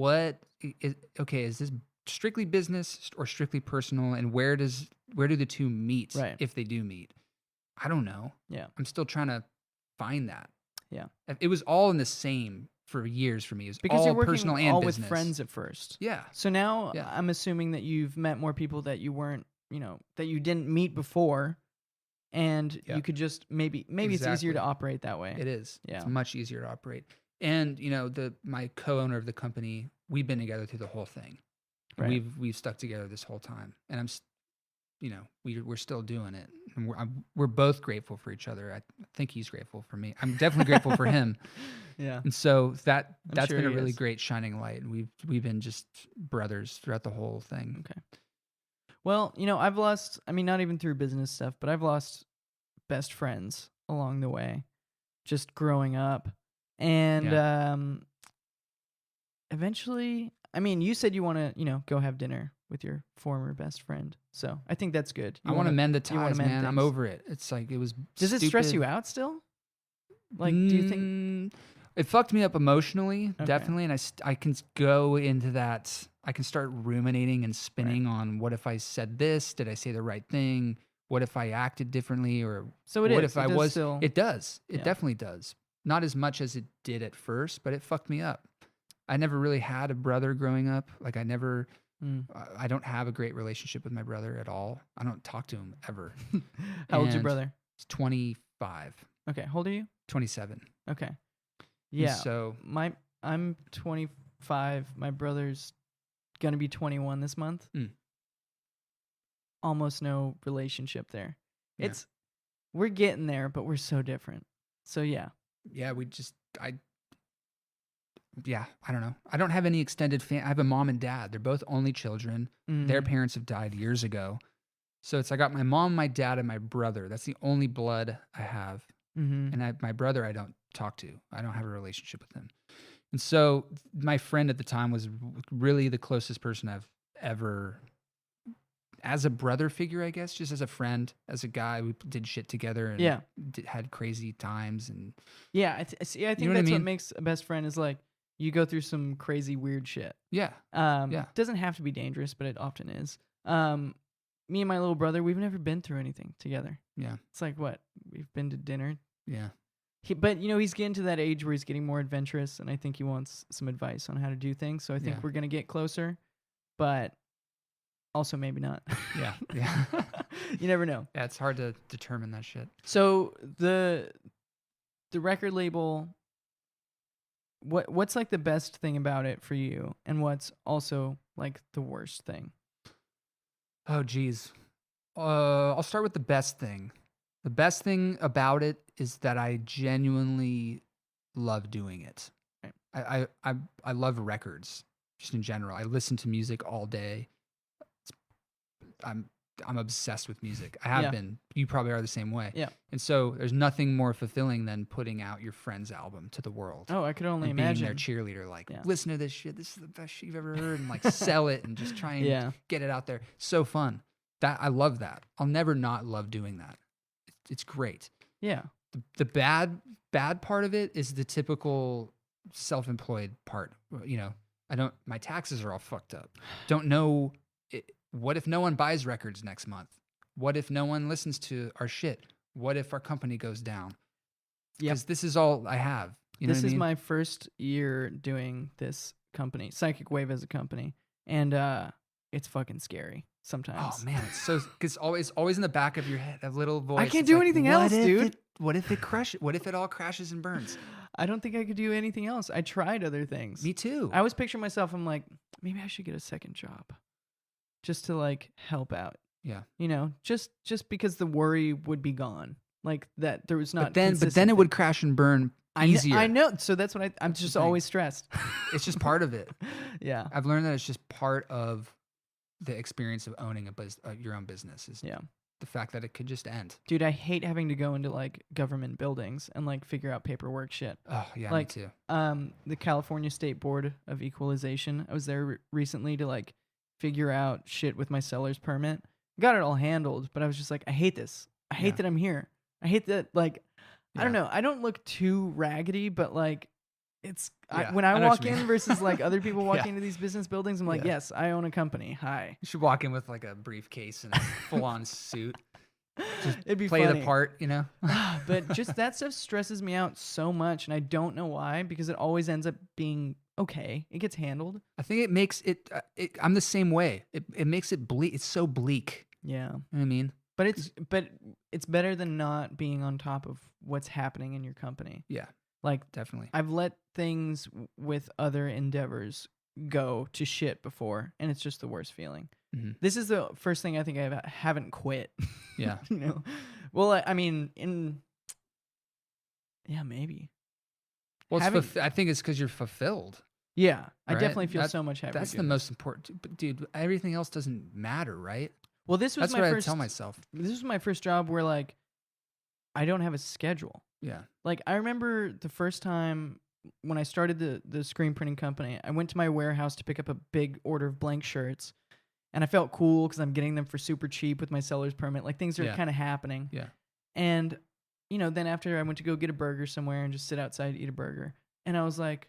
is this strictly business or strictly personal, and where do the two meet? Right. If they do meet, I don't know. Yeah. I'm still trying to find that. Yeah. It was all in the same for years for me. It was because all you're working personal and all business. with friends at first. Yeah. So now Yeah. I'm assuming that you've met more people that you weren't, that you didn't meet before. And you could just maybe it's easier to operate that way. It is. Yeah. It's much easier to operate. And my co-owner of the company, we've been together through the whole thing. Right. We've stuck together this whole time, and we're still doing it. And we're both grateful for each other. I think he's grateful for me. I'm definitely grateful for him. Yeah. And so that's sure been a he really is. great shining light, and we've been just brothers throughout the whole thing. Okay. Well, I've lost, not even through business stuff, but I've lost best friends along the way, just growing up. And eventually, you said you want to, go have dinner with your former best friend. So I think that's good. I want to mend the ties, man. things. I'm over it. It's like it was Does it stress you out still? Like, do you think... It fucked me up emotionally, Okay. definitely, and I can go into that. I can start ruminating and spinning on what if I said this? Did I say the right thing? What if I acted differently? Or So it what is. if I was? Still... It does. It Yeah. definitely does. Not as much as it did at first, but it fucked me up. I never really had a brother growing up. Like I don't have a great relationship with my brother at all. I don't talk to him ever. How old's your And brother? He's 25. Okay. How old are you? 27. Okay. And Yeah. so I'm 25. My brother's gonna be 21 this month. Almost no relationship there. Yeah. We're getting there, but we're so different. So yeah. Yeah, I don't know. I don't have any extended family. I have a mom and dad. They're both only children. Their parents have died years ago. So I got my mom, my dad, and my brother. That's the only blood I have. And my brother I don't talk to. I don't have a relationship with him. And so my friend at the time was really the closest person I've ever, as a brother figure, I guess, just as a friend, as a guy. We did shit together and had crazy times. And yeah, I think that's what makes a best friend is like you go through some crazy weird shit. Yeah. Doesn't have to be dangerous, but it often is. Me and my little brother, we've never been through anything together. Yeah. It's like what? We've been to dinner. Yeah. But he's getting to that age where he's getting more adventurous, and I think he wants some advice on how to do things. So I think we're gonna get closer, but also maybe not. Yeah. You never know. Yeah, it's hard to determine that shit. So the record label, what's like the best thing about it for you, and what's also like the worst thing? Oh, geez. I'll start with the best thing. The best thing about it is that I genuinely love doing it. Right. I love records just in general. I listen to music all day. I'm obsessed with music. I have been. You probably are the same way. Yeah. And so there's nothing more fulfilling than putting out your friend's album to the world. Oh, I could only and imagine. being their cheerleader, like, listen to this shit. This is the best shit you've ever heard, and like sell it and just try and get it out there. So fun. I love that. I'll never not love doing that. It's great. Yeah. The bad part of it is the typical self-employed part. You know, my taxes are all fucked up. Don't know. What if no one buys records next month? What if no one listens to our shit? What if our company goes down? Because this is all I have. You know this what I is mean? my first year doing this company, Psychic Wave as a company, and it's fucking scary sometimes. Oh man, it's so because always in the back of your head, a little voice. I can't it's do like, anything else, dude. What if it crashes? What if it all crashes and burns? I don't think I could do anything else. I tried other things. Me too. I was picturing myself. I'm like, maybe I should get a second job, just to like help out. Yeah. You know, just because the worry would be gone, like that there was not. But then it would crash and burn easier. I know. So that's what I'm just always stressed. It's just part of it. Yeah. I've learned that it's just part of the experience of owning your own business. Is the fact that it could just end. Dude, I hate having to go into like government buildings and like figure out paperwork shit. Oh yeah, like, me too. The California State Board of Equalization. I was there recently to like figure out shit with my seller's permit. Got it all handled, but I was just like, I hate this. I hate that I'm here. I hate that, like, I don't know. I don't look too raggedy, but like, it's when I walk in versus like other people walking into these business buildings, I'm like, yes, I own a company. Hi. You should walk in with like a briefcase and a full-on suit. Just It'd be play funny. the part, you know. But just that stuff stresses me out so much, and I don't know why, because it always ends up being okay. It gets handled. I think it makes it. I'm the same way. It makes it bleak. It's so bleak. Yeah. You know what I mean? But it's better than not being on top of what's happening in your company. Yeah. Like, definitely. I've let things with other endeavors go to shit before, and it's just the worst feeling. Mm-hmm. This is the first thing I think I haven't quit. Yeah. You know? Well, I mean, maybe. Well, I think it's because you're fulfilled. Yeah. Right? I definitely feel so much happier. That's the most important. But dude, everything else doesn't matter, right? Well, that's what I tell myself. This was my first job where like I don't have a schedule. Yeah. Like, I remember the first time when I started the screen printing company, I went to my warehouse to pick up a big order of blank shirts, and I felt cool because I'm getting them for super cheap with my seller's permit. Like, things are kind of happening. Yeah. And, you know, then after I went to go get a burger somewhere and just sit outside, eat a burger. And I was like,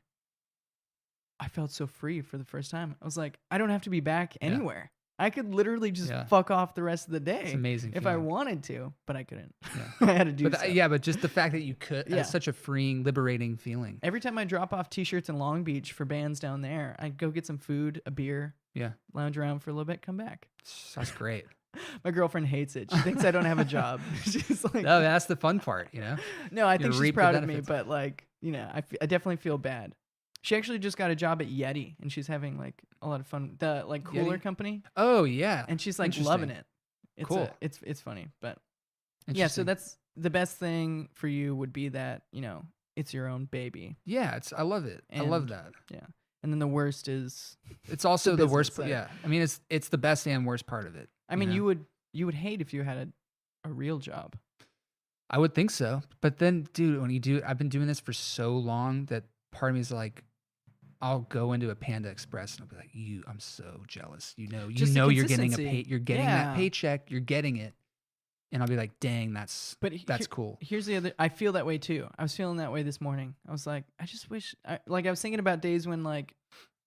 I felt so free for the first time. I was like, I don't have to be back anywhere. I could literally just fuck off the rest of the day. It's amazing if I wanted to, but I couldn't. Yeah. I had to do but stuff. but just the fact that you could, it's such a freeing, liberating feeling. Every time I drop off t-shirts in Long Beach for bands down there, I go get some food, a beer, lounge around for a little bit, come back. That's great. My girlfriend hates it. She thinks I don't have a job. She's like, no, that's the fun part, you know? No, I think she's proud of me, but like, you know, I definitely feel bad. She actually just got a job at Yeti, and she's having like a lot of fun. The like cooler company. Oh yeah, and she's like loving it. It's cool. It's funny, but yeah. So that's the best thing for you would be that, you know, it's your own baby. Yeah, I love it. I love that. Yeah, and then the worst is it's also the worst. Yeah, I mean it's the best and worst part of it. I mean, you would hate if you had a real job. I would think so, but then, dude, when you do, I've been doing this for so long that part of me is like, I'll go into a Panda Express and I'll be like, I'm so jealous. You know you're getting that paycheck, you're getting it. And I'll be like, dang, that's cool. Here's the other, I feel that way too. I was feeling that way this morning. I was like, I just wish, I was thinking about days when like,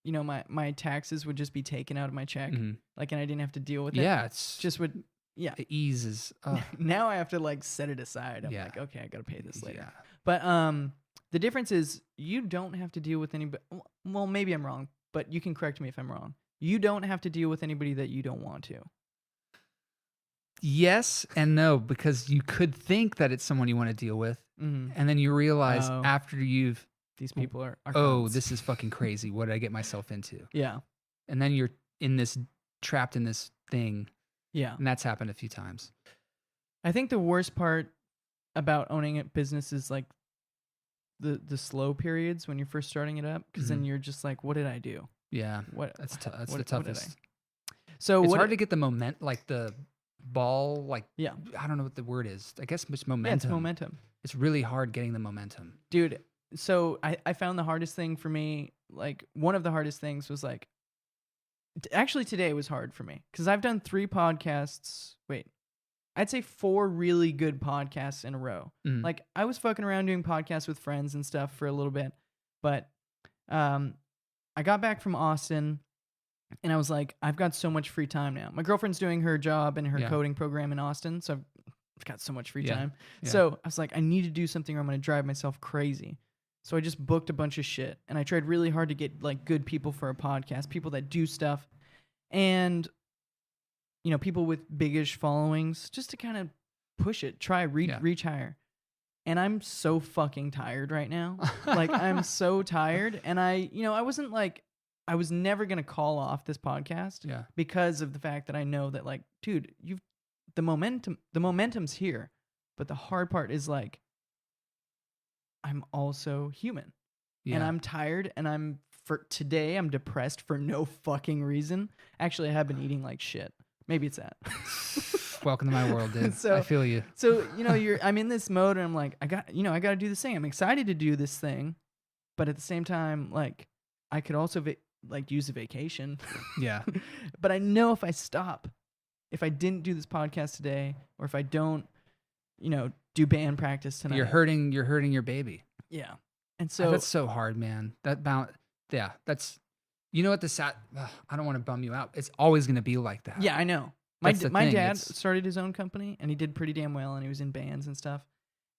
you know, my taxes would just be taken out of my check. Mm-hmm. Like, and I didn't have to deal with it. Yeah. It's just would, it eases. Now I have to like set it aside. I'm like, okay, I got to pay this later. Yeah. But, the difference is you don't have to deal with anybody. Well, maybe I'm wrong, but you can correct me if I'm wrong. You don't have to deal with anybody that you don't want to. Yes and no, because you could think that it's someone you want to deal with, and then you realize after these people are this is fucking crazy. What did I get myself into? Yeah. And then you're trapped in this thing. Yeah. And that's happened a few times. I think the worst part about owning a business is like the slow periods when you're first starting it up, because then you're just like, what did I do? Yeah, that's the toughest. So it's hard to get the like the ball, like I don't know what the word is. I guess it's momentum. Yeah, it's momentum. It's really hard getting the momentum, dude. So I found the hardest thing for me, like one of the hardest things was like, actually today was hard for me because I've done 3 podcasts. Wait, I'd say 4 really good podcasts in a row. Mhm. Like I was fucking around doing podcasts with friends and stuff for a little bit, but I got back from Austin and I was like, I've got so much free time now. My girlfriend's doing her job in her coding program in Austin, so I've got so much free time. Yeah. So I was like, I need to do something or I'm going to drive myself crazy. So I just booked a bunch of shit and I tried really hard to get like good people for a podcast, people that do stuff, and you know, people with biggish followings, just to kind of push it, reach higher. And I'm so fucking tired right now. Like I'm so tired, and I wasn't like, I was never gonna call off this podcast because of the fact that I know that like, dude, the momentum's here, but the hard part is like, I'm also human, and I'm tired, and today I'm depressed for no fucking reason. Actually, I have been eating like shit. Maybe it's that. Welcome to my world, dude. I feel you. So, you know, I'm in this mode and I'm like, I got to do this thing. I'm excited to do this thing, but at the same time, like, I could also use a vacation. Yeah. But I know if I stop, if I didn't do this podcast today, or if I don't, you know, do band practice tonight, you're hurting your baby. Yeah. And so that's so hard, man. That's, you know what, I don't want to bum you out. It's always going to be like that. Yeah, I know. My dad started his own company, and he did pretty damn well, and he was in bands and stuff.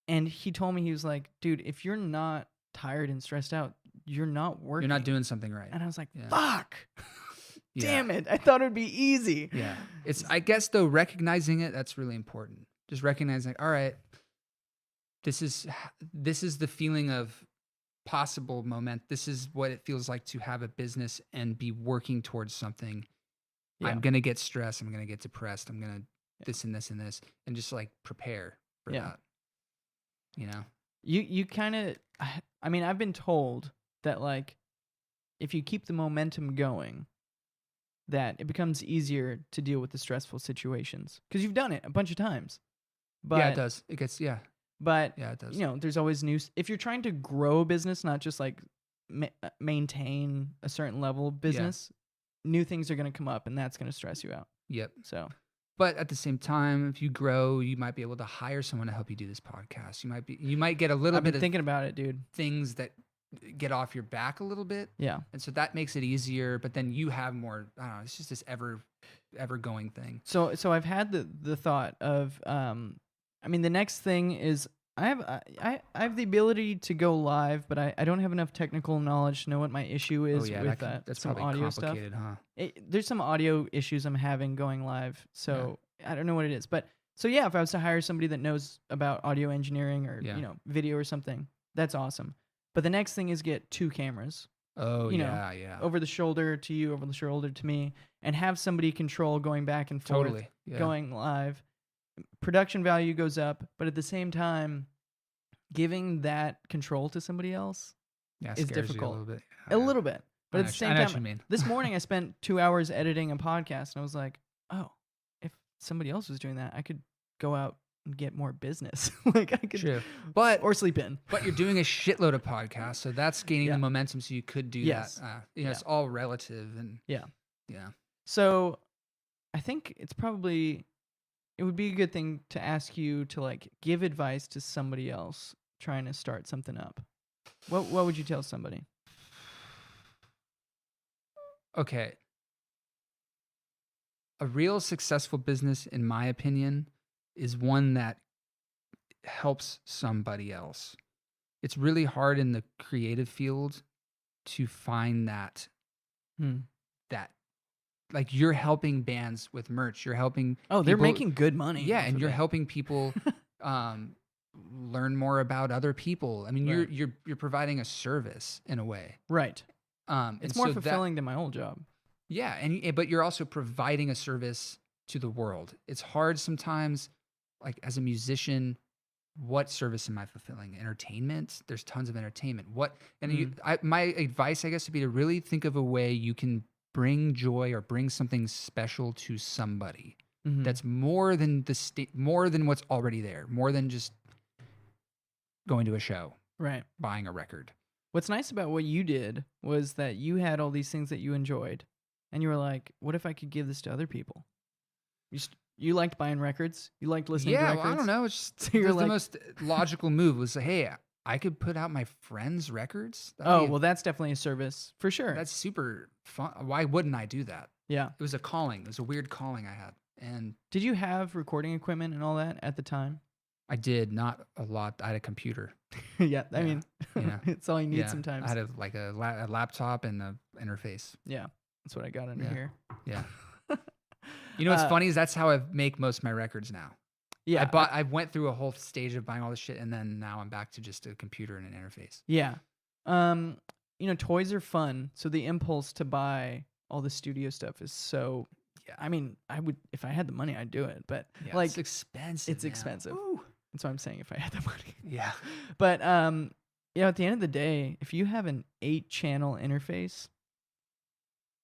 And he told me, he was like, dude, if you're not tired and stressed out, you're not working. You're not doing something right. And I was like, fuck. Damn it. I thought it would be easy. Yeah. I guess, though, recognizing it, that's really important. Just recognizing, all right, this is the feeling of possible moment. This is what it feels like to have a business and be working towards something. Yeah. I'm going to get stressed. I'm going to get depressed. I'm going to this and this and this, and just like prepare for that. You know, you kind of, I mean, I've been told that like, if you keep the momentum going, that it becomes easier to deal with the stressful situations because you've done it a bunch of times. But yeah, it does. It gets, But yeah, it does. You know, there's always if you're trying to grow a business, not just like maintain a certain level of business, new things are going to come up, and that's going to stress you out. Yep. So, but at the same time, if you grow, you might be able to hire someone to help you do this podcast. You might get a little I've bit been thinking about it, dude. Things that get off your back a little bit. Yeah. And so that makes it easier, but then you have more, I don't know, it's just this ever going thing. So I've had the thought of, I mean, the next thing is I have the ability to go live, but I don't have enough technical knowledge to know what my issue is with that's some probably audio stuff. Complicated, huh? There's some audio issues I'm having going live, so I don't know what it is. But so yeah, if I was to hire somebody that knows about audio engineering or you know, video or something, that's awesome. But the next thing is get 2 cameras. Oh, you know, over the shoulder to you, over the shoulder to me, and have somebody control going back and forth, going live. Production value goes up, but at the same time, giving that control to somebody else is difficult. A little bit. But at the same time, this morning I spent 2 hours editing a podcast, and I was like, oh, if somebody else was doing that, I could go out and get more business. Like I could, or sleep in. But you're doing a shitload of podcasts, so that's gaining the momentum. So you could do that. You know, it's all relative, and yeah. So I think it would be a good thing to ask you to like give advice to somebody else trying to start something up. What would you tell somebody? Okay. A real successful business, in my opinion, is one that helps somebody else. It's really hard in the creative field to find that like you're helping bands with merch. You're helping they're making good money. Yeah, and you're helping people learn more about other people. I mean, you're providing a service in a way. Right. It's more fulfilling than my old job. Yeah, but you're also providing a service to the world. It's hard sometimes, like as a musician, what service am I fulfilling? Entertainment? There's tons of entertainment. My advice, I guess, would be to really think of a way you can bring joy or bring something special to somebody that's more than more than what's already there, more than just going to a show, right? Buying a record. What's nice about what you did was that you had all these things that you enjoyed, and you were like, "What if I could give this to other people?" You liked buying records. You liked listening to Yeah, records. well, I don't know. It's just So you're the like- most logical move was, hey, I could put out my friends' records. Well, that's definitely a service for sure. That's super fun. Why wouldn't I do that? Yeah. It was a calling. It was a weird calling I had. And Did you have recording equipment and all that at the time? I did not a lot. I had a computer. Yeah, I mean, Yeah. it's all you need sometimes. I had a laptop and an interface. Yeah, that's what I got under Yeah. here. Yeah. You know what's funny is that's how I make most of my records now. Yeah, I went through a whole stage of buying all this shit, and then now I'm back to just a computer and an interface. Yeah. Toys are fun, so the impulse to buy all the studio stuff is so. Yeah. I mean, I would if I had the money, I'd do it, but It's expensive. It's expensive. Ooh. That's what I'm saying. If I had the money. Yeah. But at the end of the day, if you have an 8-channel interface,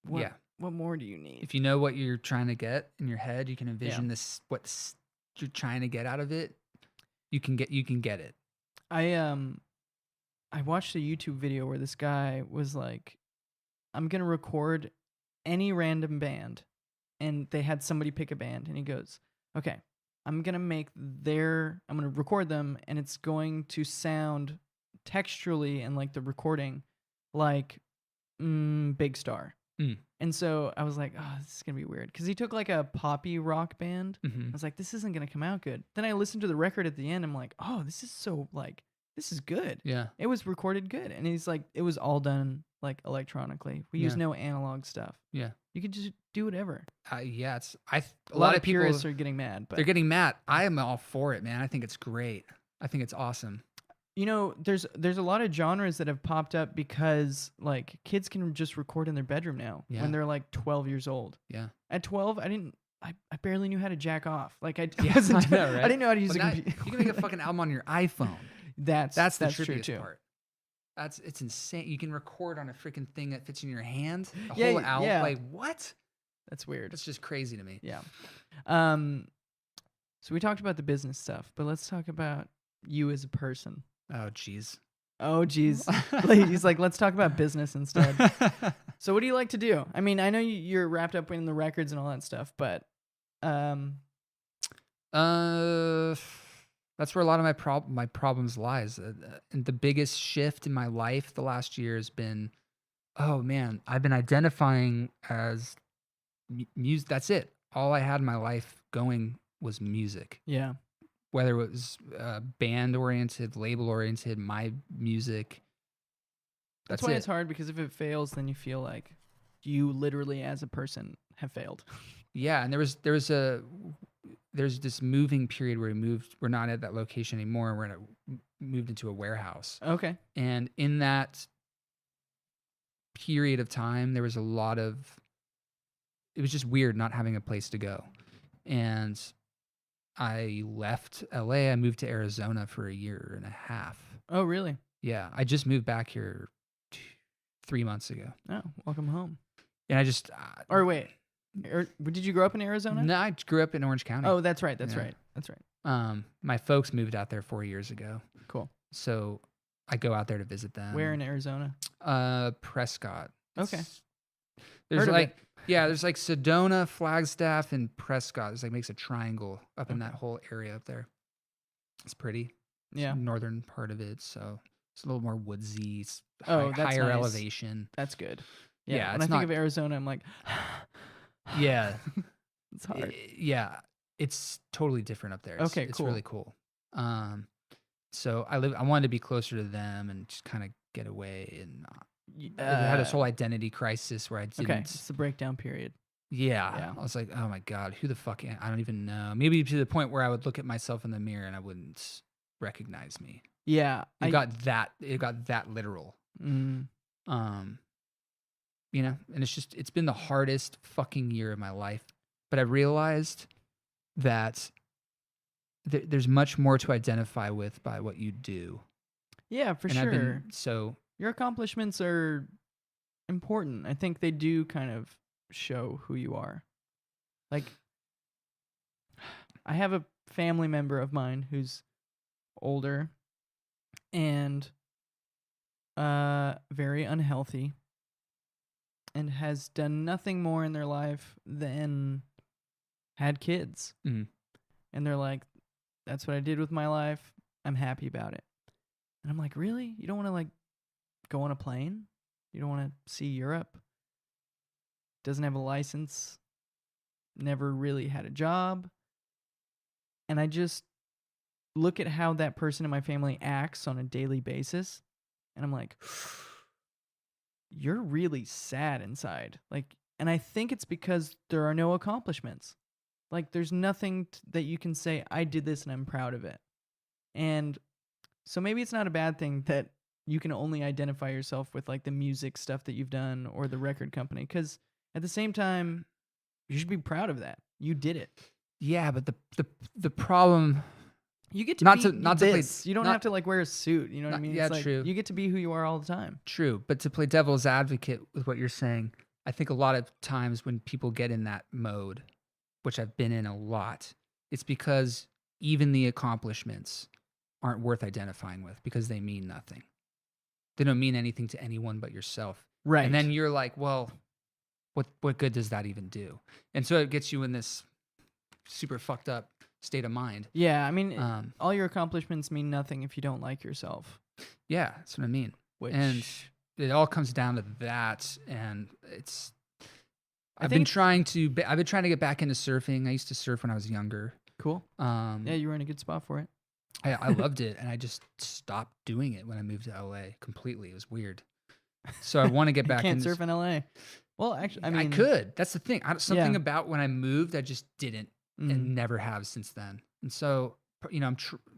what more do you need? If you know what you're trying to get in your head, you can envision what you're trying to get out of it. You can get it. I watched a YouTube video where this guy was like, I'm gonna record any random band, and they had somebody pick a band, and he goes, okay, I'm gonna record them, and it's going to sound texturally and like the recording like Big Star. And so I was like, oh, this is gonna be weird, because he took like a poppy rock band. I was like, this isn't gonna come out good. Then I listened to the record at the end. I'm like, oh, this is good. Yeah. It was recorded good. And he's like, it was all done like electronically. We use no analog stuff. Yeah. You can just do whatever. Yeah. A lot of purists are getting mad, but they're getting mad. I am all for it, man. I think it's great. I think it's awesome. There's a lot of genres that have popped up because like kids can just record in their bedroom now when they're like 12 years old. Yeah. At 12, I barely knew how to jack off. Like I know, right? I didn't know how to use a computer. You can make a fucking album on your iPhone. That's the true trippiest too. part. It's insane. You can record on a freaking thing that fits in your hand. Whole album. Yeah. Like what? That's weird. It's just crazy to me. Yeah. So we talked about the business stuff, but let's talk about you as a person. Oh jeez. He's like, let's talk about business instead. So what do you like to do? I mean, I know you're wrapped up in the records and all that stuff, but that's where a lot of my problems lies. And the biggest shift in my life the last year has been, oh man, I've been identifying as music. That's it. All I had in my life going was music. Yeah. Whether it was band oriented, label oriented, my music. That's why it's hard, because if it fails, then you feel like you literally as a person have failed. Yeah, and there's this moving period where we're not at that location anymore. Moved into a warehouse. Okay. And in that period of time, it was just weird not having a place to go. And I left LA. I moved to Arizona for 1.5 years. Oh, really? Yeah. I just moved back here 3 months ago. Oh, welcome home. And I just... or wait, did you grow up in Arizona? No, I grew up in Orange County. Oh, that's right. That's right. My folks moved out there 4 years ago. Cool. So I go out there to visit them. Where in Arizona? Prescott. Okay. There's there's like Sedona, Flagstaff, and Prescott. It's like makes a triangle up in that whole area up there. It's pretty. Yeah. It's northern part of it, so it's a little more woodsy. It's that's higher nice. elevation. That's good. Yeah. When I think of Arizona, I'm like, yeah, it's hard. Yeah, it's totally different up there. Okay, it's cool. really cool. So I wanted to be closer to them and just kind of get away, and I had this whole identity crisis where I didn't. Okay, it's the breakdown period. Yeah. I was like, oh my God, who the fuck? I don't even know. Maybe to the point where I would look at myself in the mirror and I wouldn't recognize me. Yeah. It got that literal. And it's been the hardest fucking year of my life. But I realized that there's much more to identify with by what you do. Yeah, for sure. Your accomplishments are important. I think they do kind of show who you are. Like, I have a family member of mine who's older and very unhealthy and has done nothing more in their life than had kids. Mm-hmm. And they're like, that's what I did with my life. I'm happy about it. And I'm like, really? You don't want to like go on a plane? You don't want to see Europe? Doesn't have a license. Never really had a job. And I just look at how that person in my family acts on a daily basis. And I'm like, you're really sad inside. Like, and I think it's because there are no accomplishments. Like, there's nothing that you can say, I did this and I'm proud of it. And so maybe it's not a bad thing that you can only identify yourself with like the music stuff that you've done or the record company. Because at the same time, you should be proud of that. You did it. Yeah, but the problem, you get to not be to not this. to play, You don't not, have to like wear a suit. You know what I mean? Yeah, it's like, true. You get to be who you are all the time. True, but to play devil's advocate with what you're saying, I think a lot of times when people get in that mode, which I've been in a lot, it's because even the accomplishments aren't worth identifying with because they mean nothing. They don't mean anything to anyone but yourself. Right. And then you're like, well, what good does that even do? And so it gets you in this super fucked up state of mind. Yeah, I mean, all your accomplishments mean nothing if you don't like yourself. Yeah, that's what I mean. And it all comes down to that, and it's. I've been trying to get back into surfing. I used to surf when I was younger. Cool. Yeah, you were in a good spot for it. I loved it, and I just stopped doing it when I moved to LA completely. It was weird. So I want to get back. You can't surf in LA. Well, actually, I mean, I could. That's the thing. Something about when I moved, I just didn't, and never have since then. And so, I'm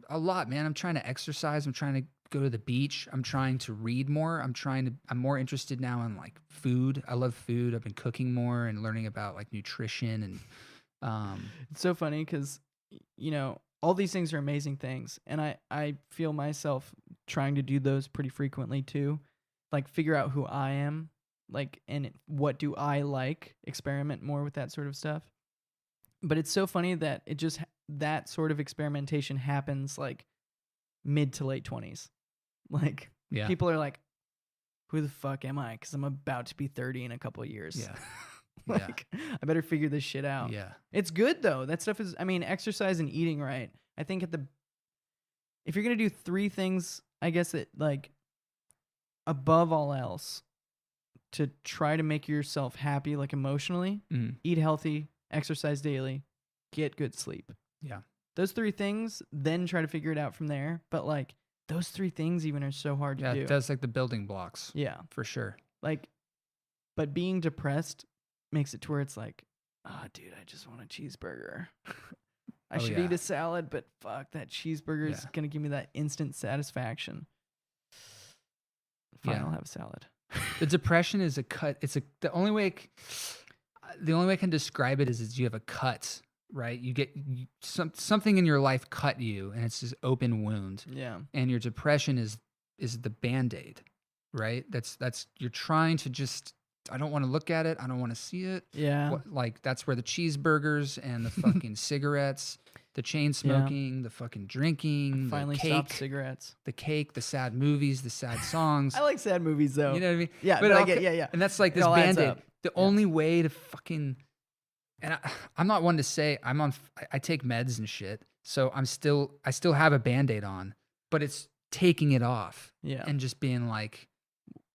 a lot, man. I'm trying to exercise. I'm trying to go to the beach. I'm trying to read more. I'm more interested now in like food. I love food. I've been cooking more and learning about like nutrition and. It's so funny because, all these things are amazing things, and I feel myself trying to do those pretty frequently too, like figure out who I am, like, and what do I like, experiment more with that sort of stuff. But it's so funny that that sort of experimentation happens like mid to late 20s. Like, people are like, who the fuck am I? Because I'm about to be 30 in a couple of years. Yeah. Like, I better figure this shit out. Yeah. It's good though. That stuff is, exercise and eating right. I think if you're going to do 3 things, I guess that like above all else, to try to make yourself happy, like emotionally, eat healthy, exercise daily, get good sleep. Yeah. Those 3 things, then try to figure it out from there. But like those 3 things even are so hard to do. Yeah, that's like the building blocks. Yeah. For sure. Like, but being depressed makes it to where it's like, dude, I just want a cheeseburger. I should eat a salad, but fuck, that cheeseburger is going to give me that instant satisfaction. Fine, I'll have a salad. The depression is a cut. The only way I can describe it is you have a cut, right? You get something in your life cut you, and it's this open wound. Yeah. And your depression is the Band-Aid, right? That's you're trying to just. I don't want to look at it. I don't want to see it. Yeah. That's where the cheeseburgers and the fucking cigarettes, the chain smoking, the fucking drinking, finally the cake, stopped cigarettes, the cake, the sad movies, the sad songs. I like sad movies though. You know what I mean? Yeah, but I get, yeah. And that's like this Band-Aid. The only way to fucking, and I'm not one to say I take meds and shit. So I still have a Band-Aid on, but it's taking it off. Yeah. And just being like,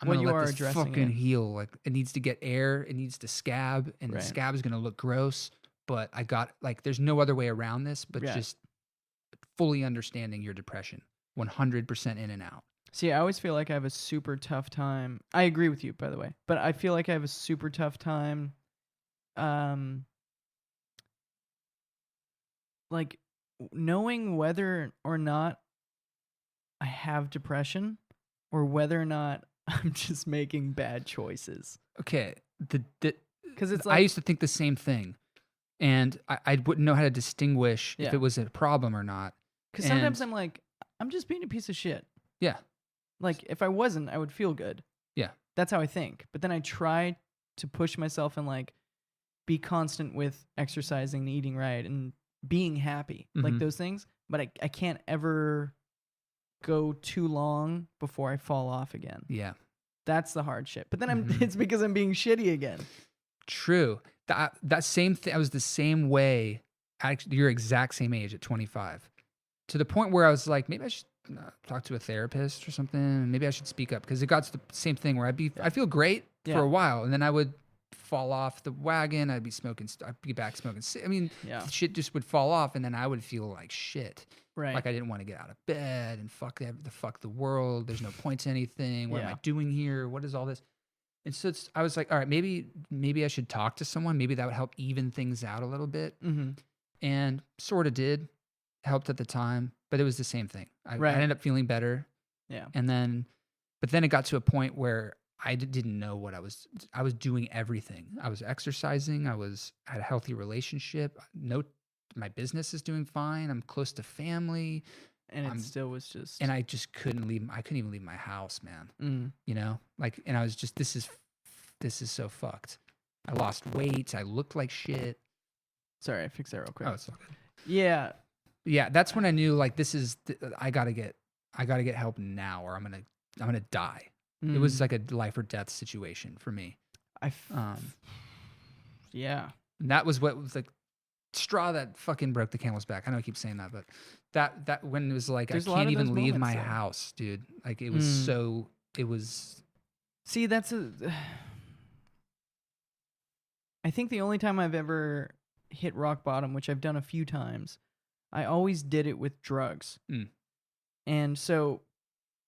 I'm well, gonna you let are this addressing fucking it. heal. Like, it needs to get air. It needs to scab, and the scab is gonna look gross. But I got there's no other way around this. But just fully understanding your depression, 100% in and out. See, I always feel like I have a super tough time. I agree with you, by the way, but I feel like I have a super tough time, like knowing whether or not I have depression, or whether or not I'm just making bad choices. Okay, because it's like, I used to think the same thing, and I wouldn't know how to distinguish if it was a problem or not. Because sometimes I'm like, I'm just being a piece of shit. Yeah. Like, if I wasn't, I would feel good. Yeah. That's how I think. But then I try to push myself and like be constant with exercising and eating right and being happy, like those things. But I can't ever go too long before I fall off again. Yeah. That's the hard shit. But then it's because I'm being shitty again. True. That same thing. I was the same way. Actually, your exact same age at 25, to the point where I was like, maybe I should talk to a therapist or something. Maybe I should speak up, because it got to the same thing where I'd feel great for a while, and then I would fall off the wagon. I'd be back smoking. I mean, shit just would fall off, and then I would feel like shit. Right. Like I didn't want to get out of bed, and fuck the world. There's no point to anything. What am I doing here? What is all this? And so I was like, all right, maybe I should talk to someone. Maybe that would help even things out a little bit. Mm-hmm. And sort of did, helped at the time, but it was the same thing. I ended up feeling better. Yeah. But then it got to a point where I didn't know what I was doing everything. I was exercising. I had a healthy relationship. My business is doing fine. I'm close to family. And it still was just... And I just couldn't even leave my house, man. Mm. You know? Like, and I was just, this is so fucked. I lost weight. I looked like shit. Sorry, I fixed that real quick. Oh, it's all good. Yeah. Yeah, that's when I knew, like, I gotta get help now, or I'm gonna die. It was like a life or death situation for me. Yeah. And that was what was the straw that fucking broke the camel's back. I know I keep saying that, but that when it was like, I can't even leave my house, dude. Like, it was See, I think the only time I've ever hit rock bottom, which I've done a few times, I always did it with drugs. Mm. And so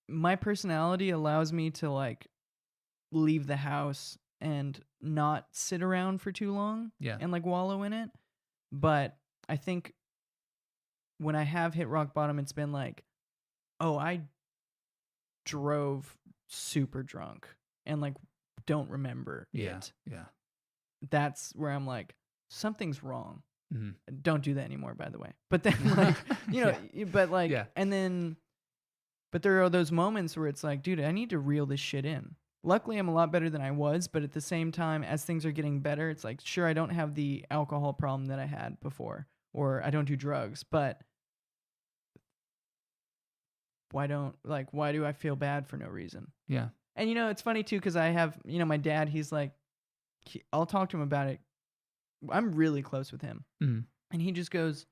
my personality allows me to, like, leave the house and not sit around for too long and, like, wallow in it. But I think when I have hit rock bottom, it's been like, oh, I drove super drunk and, like, don't remember it. Yeah. That's where I'm like, something's wrong. Mm-hmm. Don't do that anymore, by the way. But then, like, but like, and then, but there are those moments where it's like, dude, I need to reel this shit in. Luckily, I'm a lot better than I was, but at the same time, as things are getting better, it's like, sure, I don't have the alcohol problem that I had before, or I don't do drugs, but why do I feel bad for no reason? Yeah. And, it's funny too, because I have, my dad, he's like, I'll talk to him about it. I'm really close with him. Mm-hmm. And he just goes,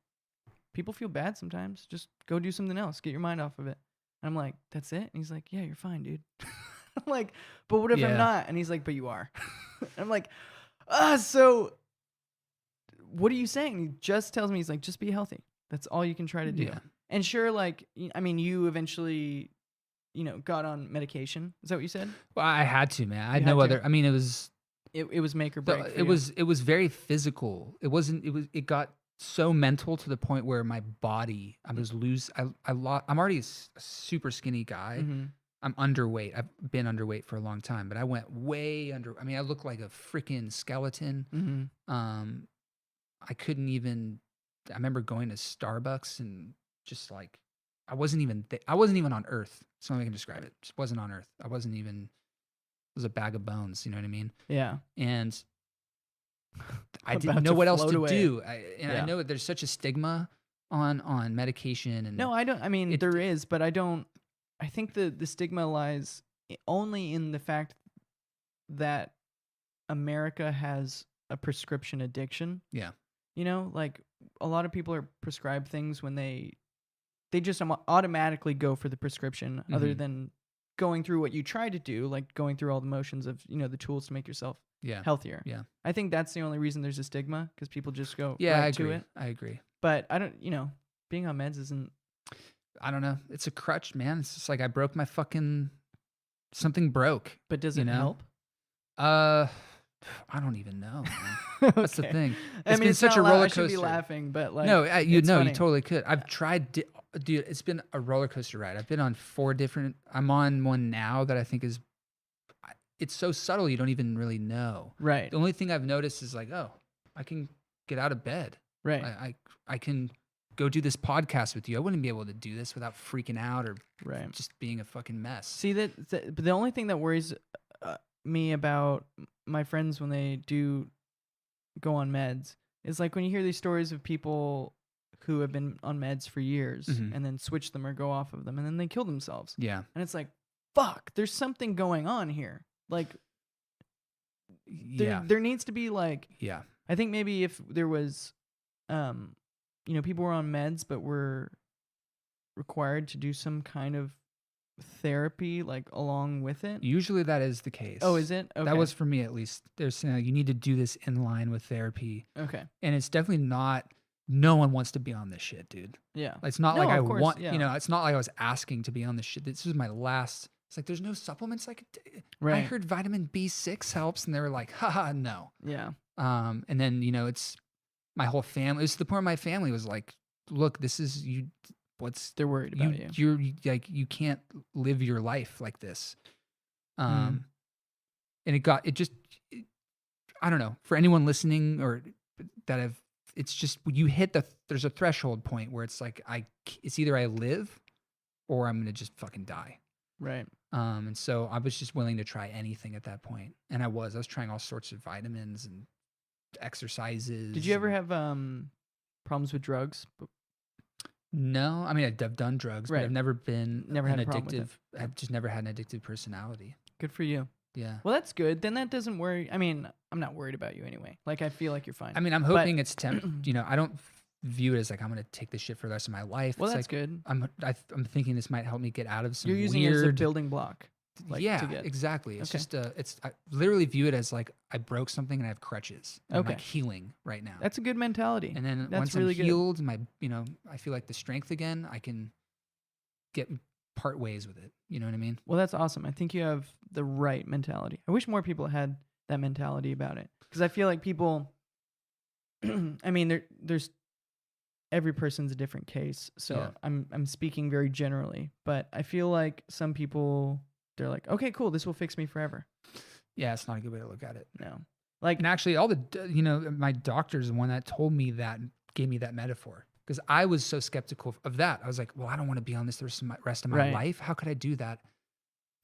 people feel bad sometimes. Just go do something else. Get your mind off of it. And I'm like, that's it? And he's like, yeah, you're fine, dude. I'm like, but what if I'm not? And he's like, but you are. I'm like, so what are you saying? And he just tells me, he's like, just be healthy. That's all you can try to do. Yeah. And sure, like, I mean, you eventually, got on medication. Is that what you said? Well, I had to, man. I had no other. I mean, it was... It was make or break. It was very physical. It got so mental to the point where my body, I was I'm already a super skinny guy. Mm-hmm. I'm underweight. I've been underweight for a long time, but I went way under. I mean, I look like a freaking skeleton. Mm-hmm. I couldn't even. I remember going to Starbucks and just like, I wasn't even on Earth. That's the only way I can describe it. Just wasn't on Earth. I wasn't even. It was a bag of bones, you know what I mean? Yeah. And I didn't know what else to do. I know there's such a stigma on medication. And no, I don't. I mean, there is, but I don't. I think the stigma lies only in the fact that America has a prescription addiction. Yeah. Like, a lot of people are prescribed things when they just automatically go for the prescription, mm-hmm. other than going through what you try to do, like going through all the motions of, the tools to make yourself healthier. Yeah. I think that's the only reason there's a stigma, because people just go to it. I agree. But I don't, being on meds isn't. I don't know. It's a crutch, man. It's just like I broke my something broke. But does it help? I don't even know, man. Okay. That's the thing. It's been such a roller coaster. I should be laughing, but like, no, you totally could. I've tried, dude. It's been a roller coaster ride. I've been on 4 different. I'm on one now that I think is. It's so subtle you don't even really know. Right. The only thing I've noticed is like, oh, I can get out of bed. Right. I can go do this podcast with you. I wouldn't be able to do this without freaking out or just being a fucking mess. See but the only thing that worries me about my friends when they do go on meds is like when you hear these stories of people who have been on meds for years, mm-hmm. and then switch them or go off of them and then they kill themselves. Yeah. And it's like, fuck, there's something going on here. Like, there needs to be like, yeah. I think maybe if there was, people were on meds but were required to do some kind of therapy like along with it. Usually that is the case. Oh, is it? Okay. That was for me at least. There's you need to do this in line with therapy. Okay. And it's definitely not. No one wants to be on this shit, dude. Yeah. It's not like I want. Yeah. It's not like I was asking to be on this shit. This was my last. It's like there's no supplements. Like right. I heard vitamin B6 helps, and they were like, haha, no. Yeah. And then it's my whole family. It was to the point where my family was like, look, this is you. They're worried about you. You're like, you can't live your life like this. And I don't know, for anyone listening or that it's just, you hit there's a threshold point where it's like, it's either I live or I'm going to just fucking die. Right. And so I was just willing to try anything at that point. And I was trying all sorts of vitamins and exercises. Did you ever have problems with drugs? No, I mean, I've done drugs, but I've never had an addictive. I've just never had an addictive personality. Good for you. Yeah. Well, that's good. Then that doesn't worry. I mean, I'm not worried about you anyway. Like, I feel like you're fine. I mean, I'm hoping it's I don't view it as like I'm going to take this shit for the rest of my life. Well, it's that's like, good. I'm thinking this might help me get out of some. You're using it as a building block. Like, yeah, exactly. It's just I literally view it as like I broke something and I have crutches. I'm like healing right now. That's a good mentality. And then that's once really I'm healed, and I feel like the strength again, I can get part ways with it. You know what I mean? Well, that's awesome. I think you have the right mentality. I wish more people had that mentality about it, because I feel like people. I mean, there's every person's a different case, so yeah. I'm speaking very generally, but I feel like some people. They're like, okay, cool, this will fix me forever. Yeah, it's not a good way to look at it. No. Like, and actually, my doctor's the one that told me that, gave me that metaphor. Because I was so skeptical of that. I was like, well, I don't want to be on this the rest of my life. How could I do that?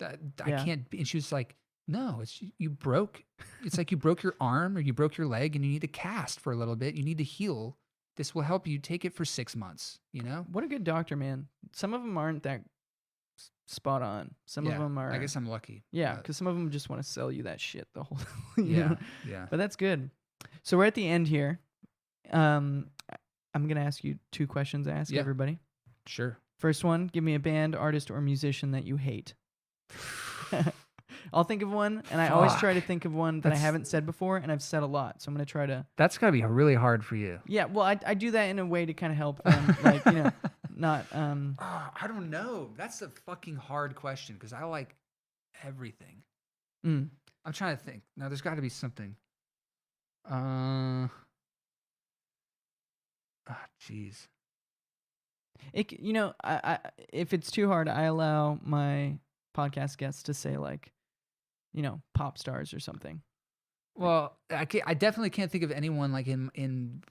I can't be. And she was like, no, it's like you broke your arm or you broke your leg and you need to cast for a little bit. You need to heal. This will help you. Take it for 6 months, What a good doctor, man. Some of them aren't that spot on. Some of them are. I guess I'm lucky. Yeah, because some of them just want to sell you that shit the whole. Yeah. But that's good. So we're at the end here. I'm gonna ask you 2 questions. I ask everybody. Sure. First one: give me a band, artist, or musician that you hate. I'll think of one, and I always try to think of one that I haven't said before, and I've said a lot. So I'm gonna try to. That's gotta be really hard for you. Yeah. Well, I do that in a way to kind of help them, like not. I don't know. That's a fucking hard question because I like everything. I'm trying to think. Now, there's got to be something. Jeez. I if it's too hard, I allow my podcast guests to say like, pop stars or something. Well, I definitely can't think of anyone like in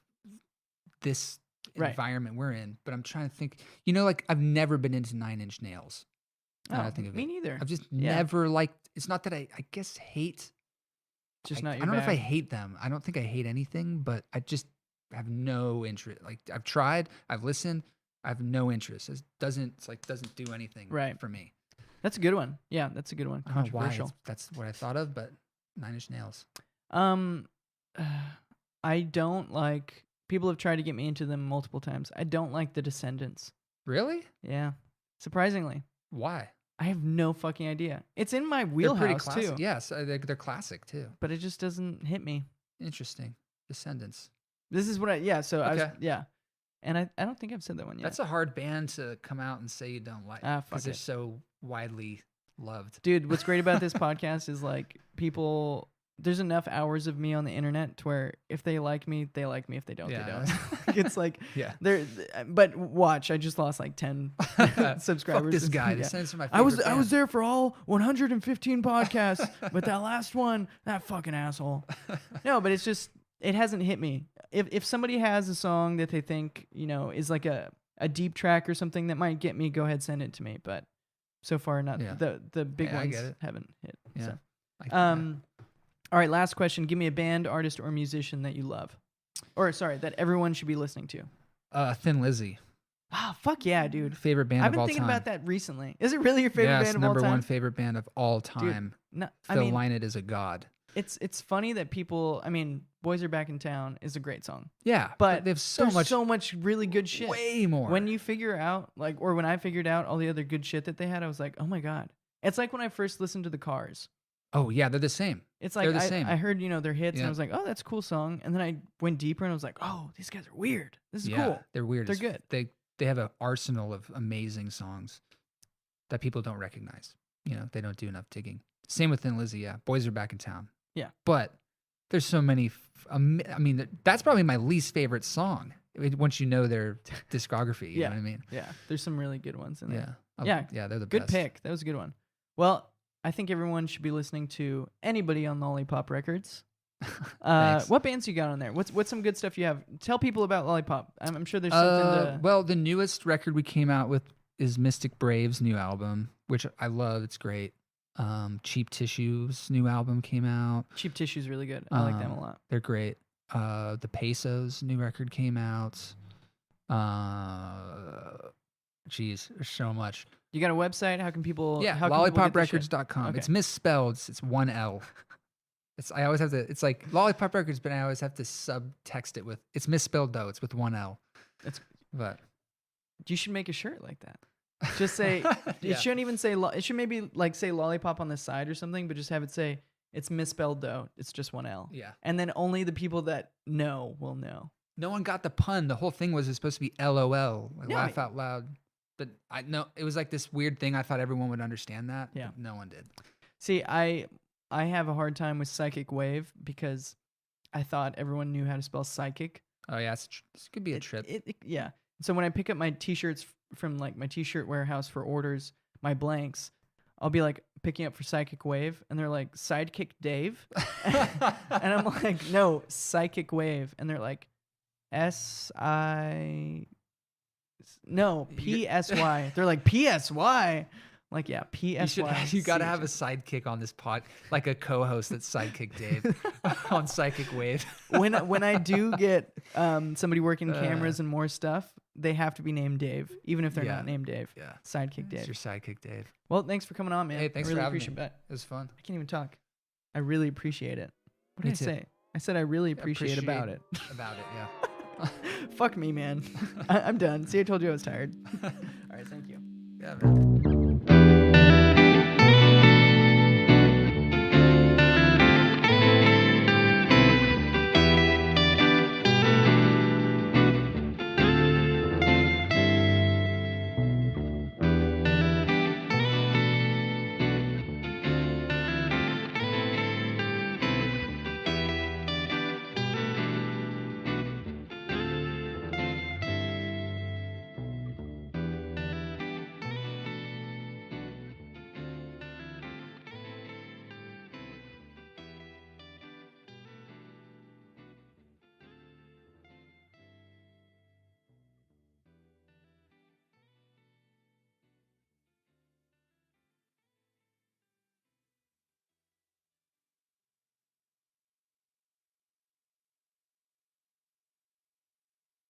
this environment we're in, but I'm trying to think. Like I've never been into 9 Inch Nails. I think of me neither. I've just never liked. It's not that I guess hate. Just not your I don't know bag. if I hate them. I don't think I hate anything, but I just have no interest. Like I've tried, I've listened, I have no interest. It doesn't do anything for me. That's a good one. Yeah, that's a good one. Controversial. I don't know why that's what I thought of, but 9 Inch Nails. I don't like. People have tried to get me into them multiple times. I don't like the Descendants. Really? Yeah. Surprisingly. Why? I have no fucking idea. It's in my wheelhouse too. Yes, they're classic too. But it just doesn't hit me. Interesting. Descendants. This is what And I don't think I've said that one yet. That's a hard band to come out and say you don't like because they're so widely loved. Dude, what's great about this podcast is like there's enough hours of me on the internet to where if they like me, they like me. If they don't, they don't. It's like, but watch, I just lost like 10 subscribers. Fuck this guy. Descendants are my favorite I was there for all 115 podcasts, but that last one, that fucking asshole. No, but it's just, it hasn't hit me. If somebody has a song that they think, is like a deep track or something that might get me, go ahead, send it to me. But so far, not the big ones haven't hit. Yeah. So. All right, last question. Give me a band, artist, or musician that you love. Or, sorry, that everyone should be listening to. Thin Lizzy. Ah, fuck yeah, dude. Favorite band of all time. I've been thinking about that recently. Is it really your favorite band of all time? Yes, number 1 favorite band of all time. Dude, Phil Lynott is a god. It's funny that people. I mean, "Boys Are Back in Town" is a great song. Yeah, but they have so much really good shit. Way more. When you figure out or when I figured out all the other good shit that they had, I was like, oh my god. It's like when I first listened to the Cars. Oh yeah, they're the same. It's like I heard their hits and I was like, oh, that's a cool song. And then I went deeper and I was like, oh, these guys are weird. This is cool. They're weird. They're good. They have an arsenal of amazing songs that people don't recognize. They don't do enough digging. Same with Thin Lizzy. Yeah, Boys Are Back in Town. Yeah, but there's so many. I mean, that's probably my least favorite song. Once you know their discography, you know what I mean? Yeah, there's some really good ones in there. Yeah, they're the good best. Good pick. That was a good one. Well, I think everyone should be listening to anybody on Lolipop Records. What bands you got on there? What's some good stuff you have? Tell people about Lollipop. I'm sure there's something. Well, the newest record we came out with is Mystic Brave's new album, which I love. It's great. Cheap Tissue's new album came out. Cheap Tissue's really good. I like them a lot. They're great. The Pesos new record came out. Geez, there's so much. You got a website? How can people? Yeah, how lollipoprecords.com. Okay. It's misspelled. It's one L. I always have to. It's like Lollipop Records, but I always have to subtext it with. It's misspelled though. It's with one L. But you should make a shirt like that. Just say it shouldn't even say. It should maybe say Lollipop on the side or something, but just have it say it's misspelled though. It's just one L. Yeah, and then only the people that know will know. No one got the pun. The whole thing was supposed to be LOL, laugh out loud. But it was like this weird thing. I thought everyone would understand that. Yeah, no one did. See, I have a hard time with Psychic Wave because I thought everyone knew how to spell psychic. Oh yeah, this could be a trip. Yeah. So when I pick up my t-shirts from my t-shirt warehouse for orders, my blanks, I'll be picking up for Psychic Wave, and they're like, Sidekick Dave, and I'm like, no, Psychic Wave, and they're like, PSY. They're like PSY. Like, yeah, PSY. You got to have a sidekick on this pod, like a co-host that's Sidekick Dave on Psychic Wave. When I do get somebody working cameras and more stuff, they have to be named Dave, even if they're not named Dave. Yeah, Sidekick Dave. It's your Sidekick Dave. Well, thanks for coming on, man. Hey, thanks I really for having appreciate me. It. It was fun. I can't even talk. I really appreciate it. What did I say? I said I really appreciate about it. About it, yeah. Fuck me, man. I'm done. See, I told you I was tired. All right, thank you. Yeah, man.